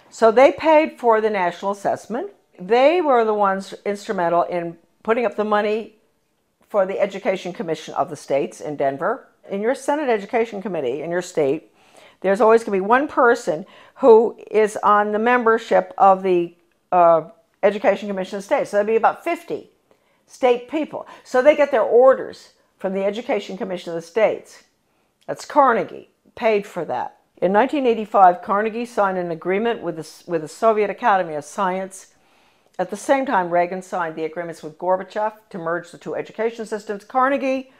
So they paid for the national assessment. They were the ones instrumental in putting up the money for the Education Commission of the states in Denver. In your Senate Education Committee in your state, there's always going to be one person who is on the membership of the Education Commission of the states. So that'd be about 50 state people. So they get their orders from the Education Commission of the states. That's Carnegie, paid for that. In 1985, Carnegie signed an agreement with the Soviet Academy of Science. At the same time, Reagan signed the agreements with Gorbachev to merge the two education systems. Carnegie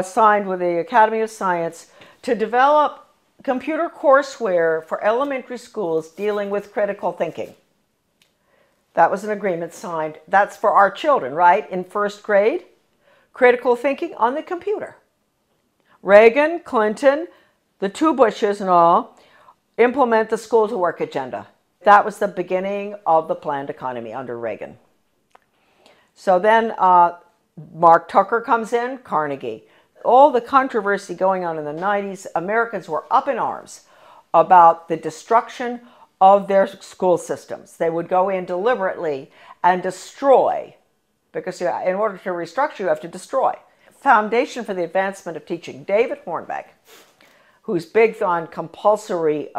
signed with the Academy of Science to develop computer courseware for elementary schools dealing with critical thinking. That was an agreement signed. That's for our children, right? In first grade, critical thinking on the computer. Reagan, Clinton, the two Bushes and all, implement the school to work agenda. That was the beginning of the planned economy under Reagan. So then Mark Tucker comes in, Carnegie. All the controversy going on in the 90s, Americans were up in arms about the destruction of their school systems. They would go in deliberately and destroy, because in order to restructure, you have to destroy. Foundation for the Advancement of Teaching, David Hornbeck, who's big on compulsory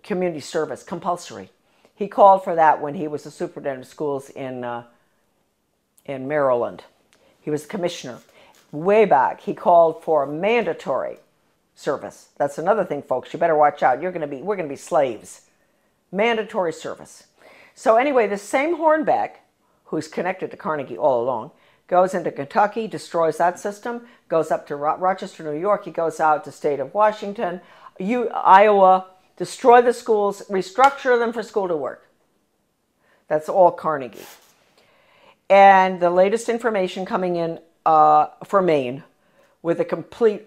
community service, compulsory. He called for that when he was the superintendent of schools in Maryland. He was the commissioner. Way back, he called for mandatory service. That's another thing, folks. You better watch out. We're going to be slaves. Mandatory service. So anyway, this same Hornbeck, who's connected to Carnegie all along, goes into Kentucky, destroys that system, goes up to Rochester, New York. He goes out to state of Washington, Iowa, destroy the schools, restructure them for school to work. That's all Carnegie. And the latest information coming in for Maine with a complete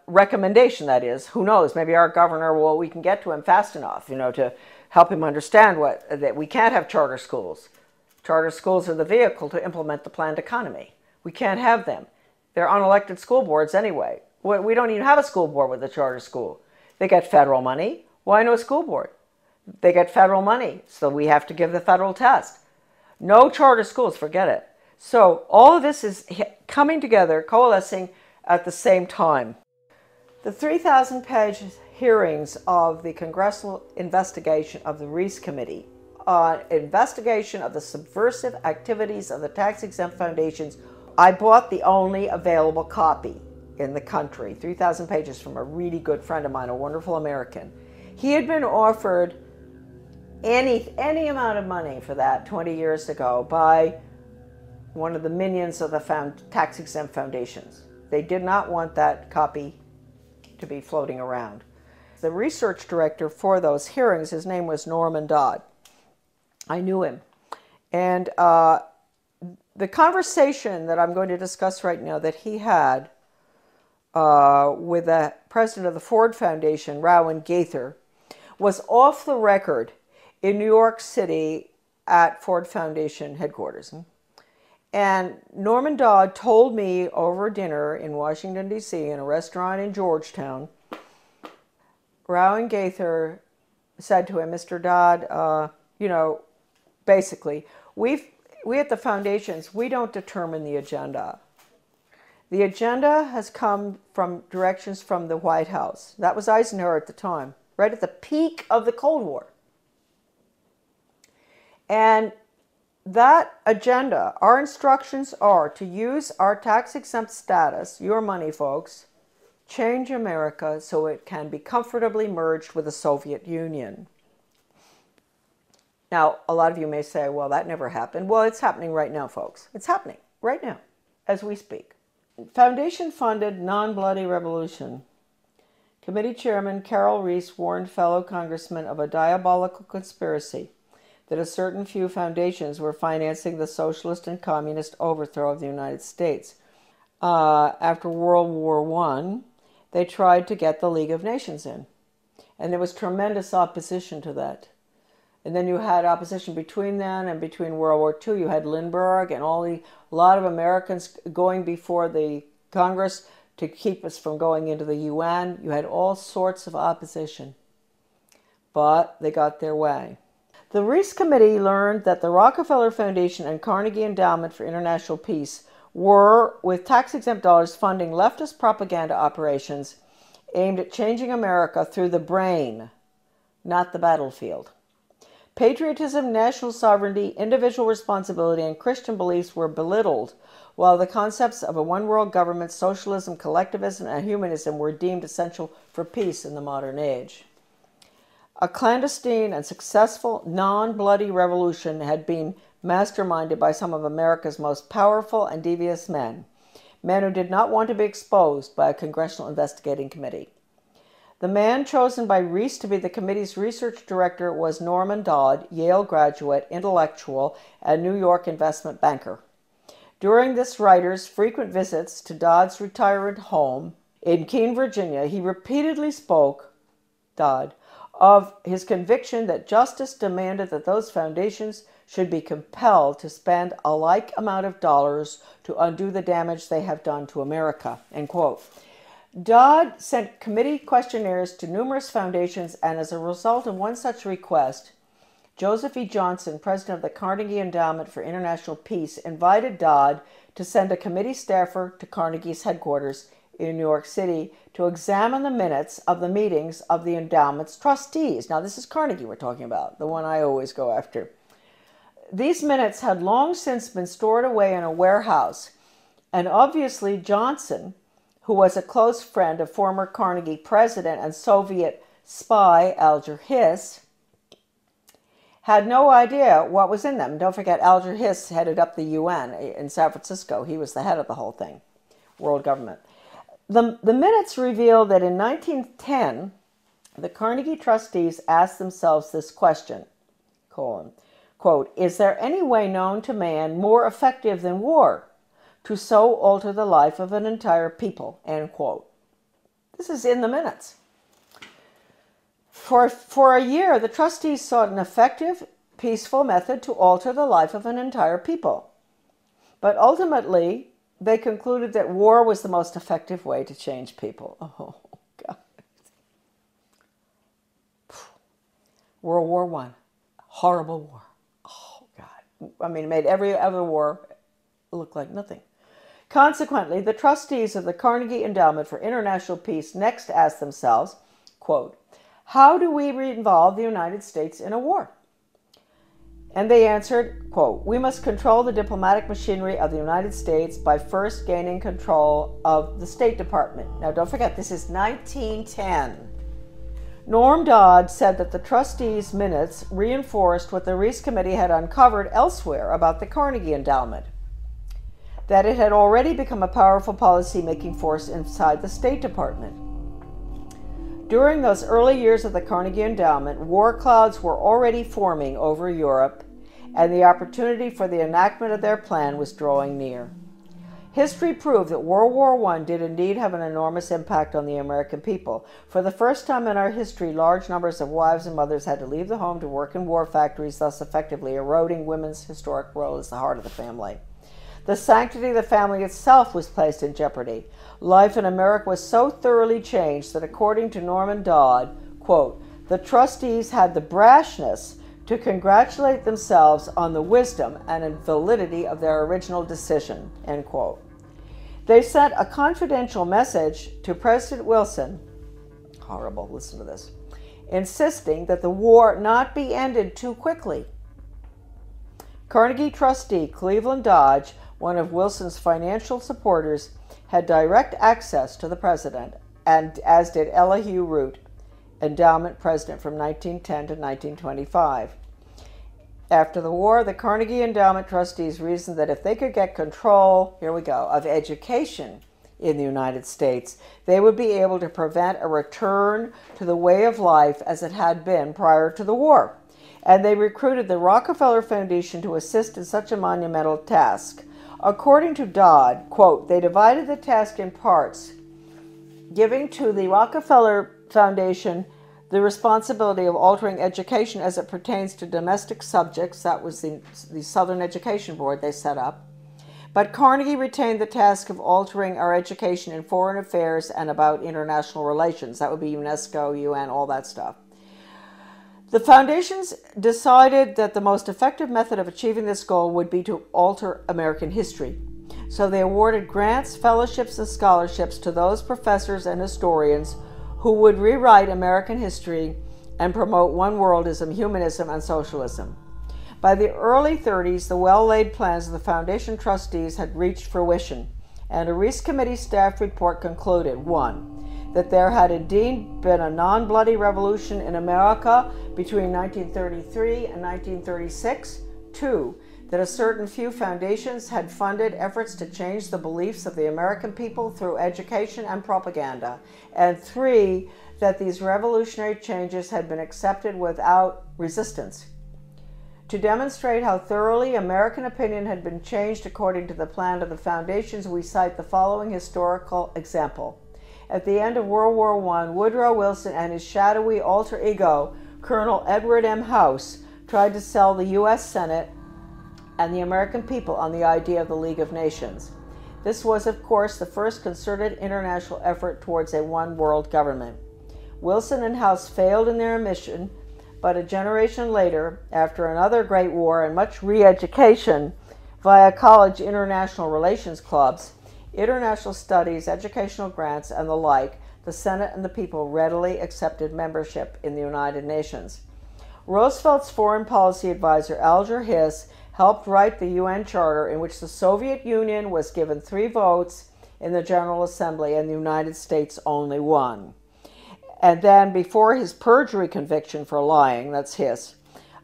recommendation, that is, who knows, maybe our governor, we can get to him fast enough, to help him understand that we can't have charter schools. Charter schools are the vehicle to implement the planned economy. We can't have them. They're unelected school boards anyway. We don't even have a school board with a charter school. They get federal money. Why no school board? They get federal money, so we have to give the federal test. No charter schools, forget it. So all of this is coming together, coalescing at the same time. The 3,000-page hearings of the congressional investigation of the Reese Committee on investigation of the subversive activities of the tax-exempt foundations, I bought the only available copy in the country, 3,000 pages from a really good friend of mine, a wonderful American. He had been offered any amount of money for that 20 years ago by one of the minions of the tax-exempt foundations. They did not want that copy to be floating around. The research director for those hearings, his name was Norman Dodd. I knew him. And the conversation that I'm going to discuss right now that he had with the president of the Ford Foundation, Rowan Gaither, was off the record in New York City at Ford Foundation headquarters. And Norman Dodd told me over dinner in Washington, D.C., in a restaurant in Georgetown, Rowan Gaither said to him, Mr. Dodd, you know, basically, we at the foundations, we don't determine the agenda. The agenda has come from directions from the White House. That was Eisenhower at the time, right at the peak of the Cold War. And that agenda, our instructions are to use our tax-exempt status, your money, folks, change America so it can be comfortably merged with the Soviet Union. Now, a lot of you may say, well, that never happened. Well, it's happening right now, folks. It's happening right now, as we speak. Foundation-funded non-bloody revolution. Committee Chairman Carol Reese warned fellow congressmen of a diabolical conspiracy that a certain few foundations were financing the socialist and communist overthrow of the United States. After World War I, they tried to get the League of Nations in. And there was tremendous opposition to that. And then you had opposition between then and between World War II. You had Lindbergh and a lot of Americans going before the Congress to keep us from going into the UN. You had all sorts of opposition. But they got their way. The Reese Committee learned that the Rockefeller Foundation and Carnegie Endowment for International Peace were, with tax-exempt dollars, funding leftist propaganda operations aimed at changing America through the brain, not the battlefield. Patriotism, national sovereignty, individual responsibility, and Christian beliefs were belittled, while the concepts of a one-world government, socialism, collectivism, and humanism were deemed essential for peace in the modern age. A clandestine and successful non-bloody revolution had been masterminded by some of America's most powerful and devious men who did not want to be exposed by a congressional investigating committee. The man chosen by Reese to be the committee's research director was Norman Dodd, Yale graduate, intellectual, and New York investment banker. During this writer's frequent visits to Dodd's retirement home in Keene, Virginia, he repeatedly spoke, Dodd, of his conviction that justice demanded that those foundations should be compelled to spend a like amount of dollars to undo the damage they have done to America, end quote. Dodd sent committee questionnaires to numerous foundations, and as a result of one such request, Joseph E. Johnson, president of the Carnegie Endowment for International Peace, invited Dodd to send a committee staffer to Carnegie's headquarters in New York City to examine the minutes of the meetings of the endowment's trustees. Now, this is Carnegie we're talking about, the one I always go after. These minutes had long since been stored away in a warehouse, and obviously Johnson, who was a close friend of former Carnegie president and Soviet spy Alger Hiss, had no idea what was in them. Don't forget, Alger Hiss headed up the UN in San Francisco. He was the head of the whole thing, world government. The minutes reveal that in 1910, the Carnegie trustees asked themselves this question, quote, is there any way known to man more effective than war to so alter the life of an entire people, end quote. This is in the minutes. For a year, the trustees sought an effective, peaceful method to alter the life of an entire people. But ultimately, they concluded that war was the most effective way to change people. Oh, God. World War I. Horrible war. Oh, God. I mean, it made every other war look like nothing. Consequently, the trustees of the Carnegie Endowment for International Peace next asked themselves, quote, how do we involve the United States in a war? And they answered, quote, we must control the diplomatic machinery of the United States by first gaining control of the State Department. Now, don't forget, this is 1910. Norm Dodd said that the trustees' minutes reinforced what the Reese Committee had uncovered elsewhere about the Carnegie Endowment, that it had already become a powerful policy-making force inside the State Department. During those early years of the Carnegie Endowment, war clouds were already forming over Europe, and the opportunity for the enactment of their plan was drawing near. History proved that World War I did indeed have an enormous impact on the American people. For the first time in our history, large numbers of wives and mothers had to leave the home to work in war factories, thus effectively eroding women's historic role as the heart of the family. The sanctity of the family itself was placed in jeopardy. Life in America was so thoroughly changed that, according to Norman Dodd, quote, the trustees had the brashness to congratulate themselves on the wisdom and validity of their original decision, end quote. They sent a confidential message to President Wilson, horrible, listen to this, insisting that the war not be ended too quickly. Carnegie trustee Cleveland Dodge, one of Wilson's financial supporters, had direct access to the president, and as did Elihu Root, endowment president from 1910 to 1925. After the war, the Carnegie Endowment trustees reasoned that if they could get control, here we go, of education in the United States, they would be able to prevent a return to the way of life as it had been prior to the war. And they recruited the Rockefeller Foundation to assist in such a monumental task. According to Dodd, quote, they divided the task in parts, giving to the Rockefeller Foundation the responsibility of altering education as it pertains to domestic subjects. That was the Southern Education Board they set up. But Carnegie retained the task of altering our education in foreign affairs and about international relations. That would be UNESCO, UN, all that stuff. The foundations decided that the most effective method of achieving this goal would be to alter American history. So they awarded grants, fellowships, and scholarships to those professors and historians who would rewrite American history and promote one worldism, humanism, and socialism. By the early 30s, the well-laid plans of the foundation trustees had reached fruition, and a Reese Committee staff report concluded, 1, that there had indeed been a non-bloody revolution in America between 1933 and 1936. 2, that a certain few foundations had funded efforts to change the beliefs of the American people through education and propaganda. And 3, that these revolutionary changes had been accepted without resistance. To demonstrate how thoroughly American opinion had been changed according to the plan of the foundations, we cite the following historical example. At the end of World War I, Woodrow Wilson and his shadowy alter ego, Colonel Edward M. House, tried to sell the U.S. Senate and the American people on the idea of the League of Nations. This was, of course, the first concerted international effort towards a one-world government. Wilson and House failed in their mission, but a generation later, after another great war and much re-education via college international relations clubs, international studies, educational grants, and the like, the Senate and the people readily accepted membership in the United Nations. Roosevelt's foreign policy advisor, Alger Hiss, helped write the UN Charter, in which the Soviet Union was given 3 votes in the General Assembly and the United States only 1. And then, before his perjury conviction for lying, that's Hiss,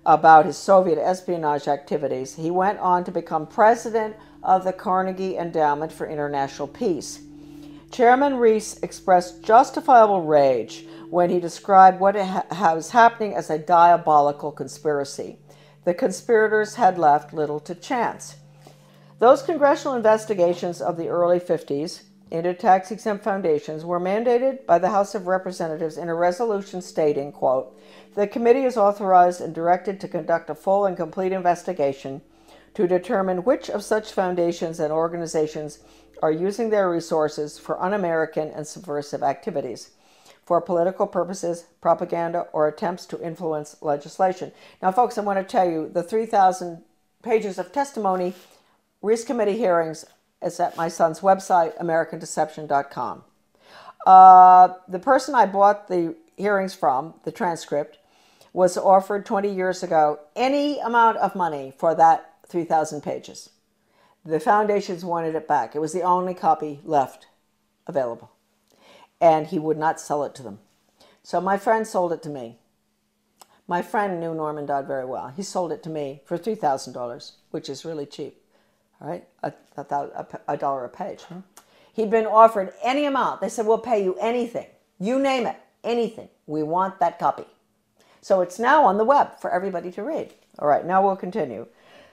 about his Soviet espionage activities, he went on to become president of the Carnegie Endowment for International Peace. Chairman Reese expressed justifiable rage when he described what was happening as a diabolical conspiracy. The conspirators had left little to chance. Those congressional investigations of the early 50s into tax-exempt foundations were mandated by the House of Representatives in a resolution stating, quote, the committee is authorized and directed to conduct a full and complete investigation to determine which of such foundations and organizations are using their resources for un-American and subversive activities. for political purposes, propaganda, or attempts to influence legislation. Now, folks, I want to tell you the 3,000 pages of testimony, Reese Committee hearings, is at my son's website, AmericanDeception.com. The person I bought the hearings from, the transcript, was offered 20 years ago any amount of money for that 3,000 pages. The foundations wanted it back. It was the only copy left available. And he would not sell it to them. So my friend sold it to me. My friend knew Norman Dodd very well. He sold it to me for $3,000, which is really cheap. All right, a dollar a page. He'd been offered any amount. They said, we'll pay you anything. You name it, anything. We want that copy. So it's now on the web for everybody to read. All right, now we'll continue.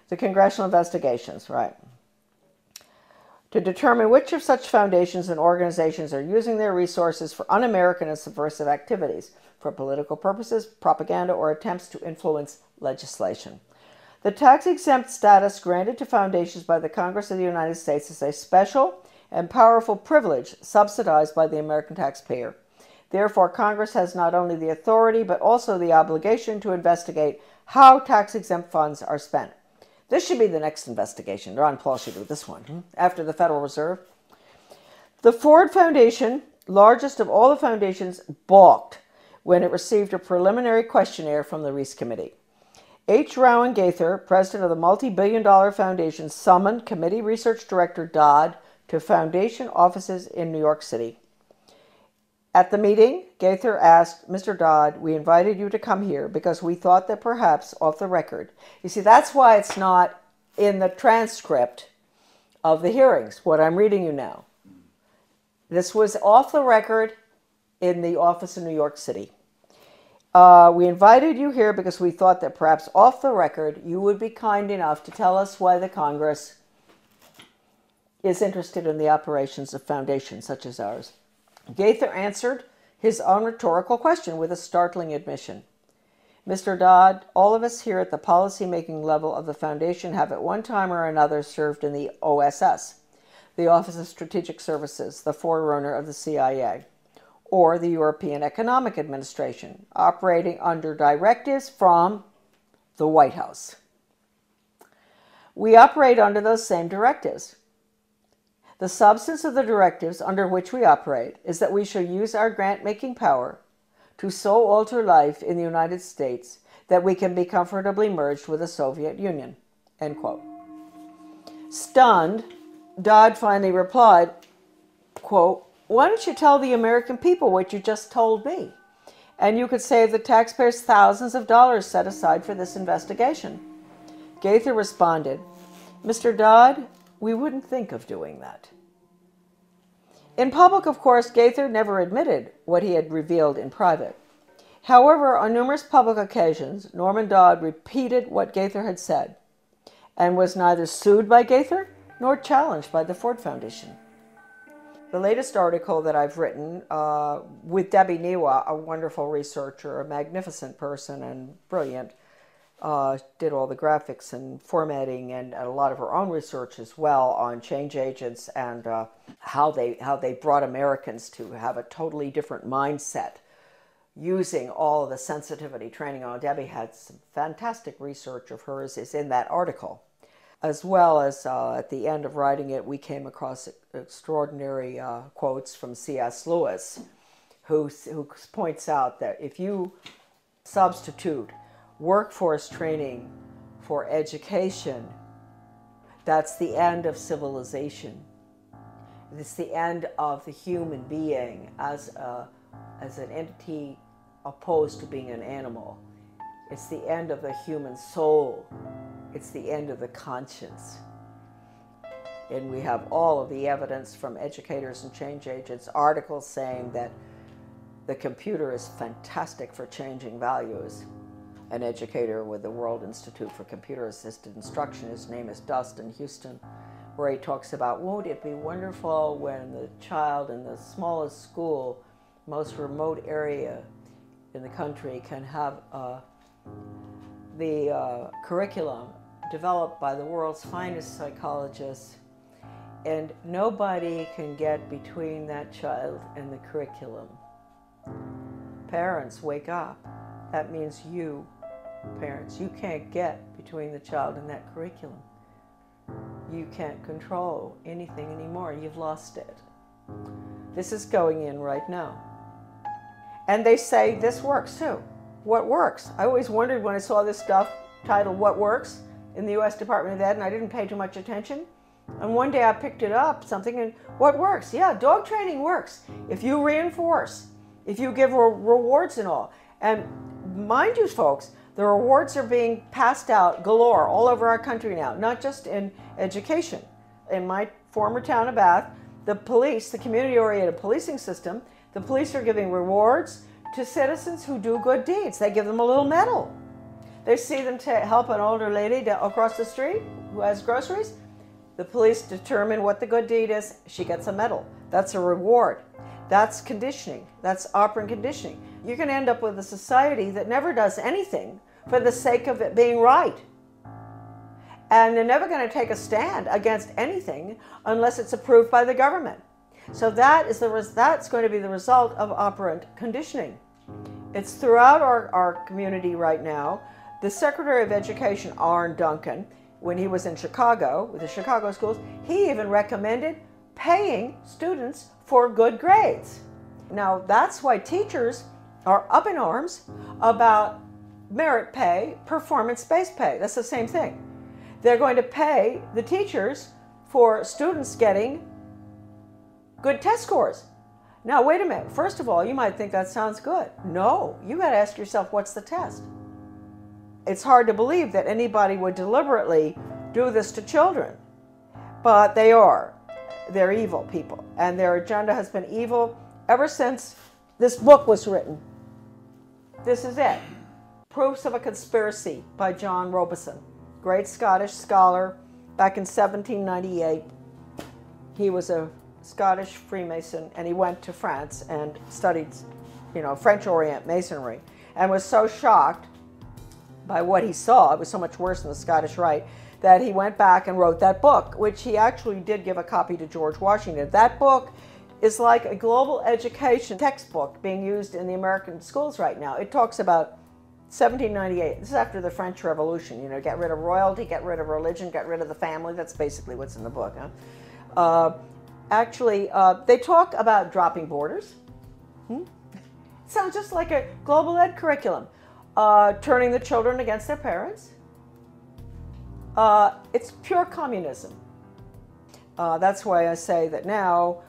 The congressional investigations, right. To determine which of such foundations and organizations are using their resources for un-American and subversive activities, for political purposes, propaganda, or attempts to influence legislation. The tax-exempt status granted to foundations by the Congress of the United States is a special and powerful privilege subsidized by the American taxpayer. Therefore, Congress has not only the authority, but also the obligation to investigate how tax-exempt funds are spent. This should be the next investigation. Ron Paul should do this one, after the Federal Reserve. The Ford Foundation, largest of all the foundations, balked when it received a preliminary questionnaire from the Reese Committee. H. Rowan Gaither, president of the multi-billion-dollar foundation, summoned committee research director Dodd to foundation offices in New York City. At the meeting, Gaither asked, Mr. Dodd, we invited you to come here because we thought that perhaps off the record. You see, that's why it's not in the transcript of the hearings, what I'm reading you now. This was off the record in the office in New York City. We invited you here because we thought that perhaps off the record you would be kind enough to tell us why the Congress is interested in the operations of foundations such as ours. Gaither answered his own rhetorical question with a startling admission. Mr. Dodd, all of us here at the policy-making level of the foundation have at one time or another served in the OSS, the Office of Strategic Services, the forerunner of the CIA, or the European Economic Administration, operating under directives from the White House. We operate under those same directives. The substance of the directives under which we operate is that we shall use our grant-making power to so alter life in the United States that we can be comfortably merged with the Soviet Union, end quote. Stunned, Dodd finally replied, quote, why don't you tell the American people what you just told me? And you could save the taxpayers thousands of dollars set aside for this investigation. Gaither responded, Mr. Dodd, we wouldn't think of doing that. In public, of course, Gaither never admitted what he had revealed in private. However, on numerous public occasions, Norman Dodd repeated what Gaither had said and was neither sued by Gaither nor challenged by the Ford Foundation. The latest article that I've written with Debbie Niwa, a wonderful researcher, a magnificent person and brilliant, did all the graphics and formatting and a lot of her own research as well on change agents and how they brought Americans to have a totally different mindset using all of the sensitivity training. Debbie had some fantastic research of hers is in that article. As well as at the end of writing it, we came across extraordinary quotes from C.S. Lewis, who points out that if you substitute workforce training for education, that's the end of civilization. It's the end of the human being as an entity opposed to being an animal. It's the end of the human soul. It's the end of the conscience. And we have all of the evidence from educators and change agents, articles saying that the computer is fantastic for changing values. An educator with the World Institute for Computer Assisted Instruction, his name is Dustin Houston, where he talks about, won't it be wonderful when the child in the smallest school, most remote area in the country can have the curriculum developed by the world's finest psychologists, and nobody can get between that child and the curriculum. Parents, wake up. That means you, parents, you can't get between the child and that curriculum. You can't control anything anymore. You've lost it. This is going in right now. And they say this works too. What works? I always wondered when I saw this stuff titled What Works in the U.S. Department of Ed, and I didn't pay too much attention. And one day I picked it up, something, and what works? Yeah, dog training works. If you reinforce, if you give rewards and all. And mind you, folks, the rewards are being passed out galore all over our country now, not just in education. In my former town of Bath, the police, the community-oriented policing system, the police are giving rewards to citizens who do good deeds. They give them a little medal. They see them to help an older lady across the street who has groceries. The police determine what the good deed is. She gets a medal. That's a reward. That's conditioning. That's operant conditioning. You're going to end up with a society that never does anything for the sake of it being right. And they're never going to take a stand against anything unless it's approved by the government. So that's going to be the result of operant conditioning. It's throughout our community right now. The Secretary of Education, Arne Duncan, when he was in Chicago, with the Chicago schools, he even recommended paying students for good grades. Now, that's why teachers are up in arms about merit pay, performance-based pay. That's the same thing. They're going to pay the teachers for students getting good test scores. Now, wait a minute. First of all, you might think that sounds good. No, you got to ask yourself, what's the test? It's hard to believe that anybody would deliberately do this to children, but they are. They're evil people, and their agenda has been evil ever since this book was written. This is it. Proofs of a Conspiracy by John Robison, great Scottish scholar back in 1798. He was a Scottish Freemason, and he went to France and studied, French Orient Masonry, and was so shocked by what he saw, it was so much worse than the Scottish Rite, that he went back and wrote that book, which he actually did give a copy to George Washington. That book is like a global education textbook being used in the American schools right now. It talks about 1798. This is after the French Revolution. Get rid of royalty, get rid of religion, get rid of the family. That's basically what's in the book. They talk about dropping borders. Sounds just like a global ed curriculum. Turning the children against their parents. It's pure communism. That's why I say that now,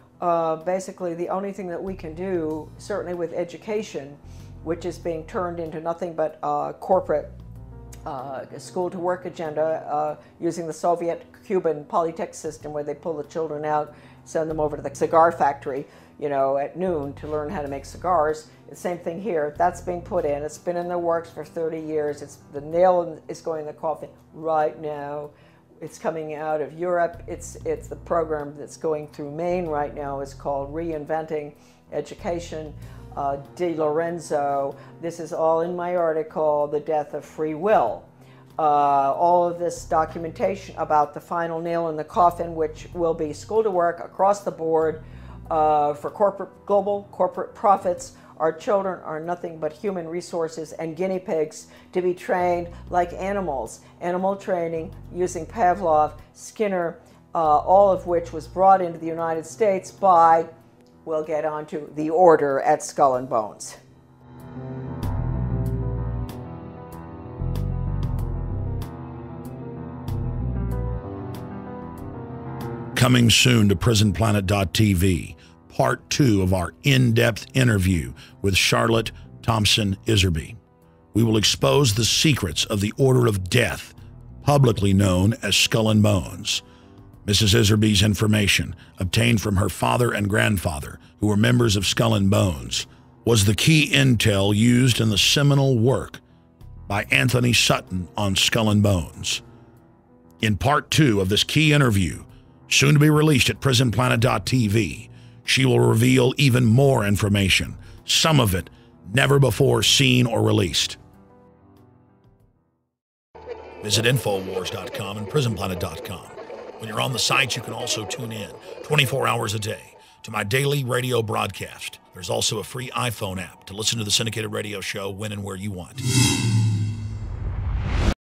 basically the only thing that we can do, certainly with education, which is being turned into nothing but corporate school-to-work agenda using the Soviet-Cuban Polytech system, where they pull the children out, send them over to the cigar factory, at noon to learn how to make cigars. The same thing here. That's being put in. It's been in the works for 30 years. The nail is going in the coffin right now. It's coming out of Europe. It's the program that's going through Maine right now. It's called Reinventing Education. Di Lorenzo. This is all in my article, The Death of Free Will. All of this documentation about the final nail in the coffin, which will be school to work across the board for global corporate profits. Our children are nothing but human resources and guinea pigs to be trained like animals. Animal training using Pavlov, Skinner, all of which was brought into the United States by, we'll get onto, the order at Skull and Bones. Coming soon to PrisonPlanet.tv, part 2 of our in-depth interview with Charlotte Thompson Iserbyt. We will expose the secrets of the Order of Death, publicly known as Skull and Bones. Mrs. Iserbyt's information, obtained from her father and grandfather, who were members of Skull and Bones, was the key intel used in the seminal work by Anthony Sutton on Skull and Bones. In part 2 of this key interview, soon to be released at PrisonPlanet.tv, she will reveal even more information, some of it never before seen or released. Visit Infowars.com and PrisonPlanet.com. When you're on the sites, you can also tune in 24 hours a day to my daily radio broadcast. There's also a free iPhone app to listen to the syndicated radio show when and where you want.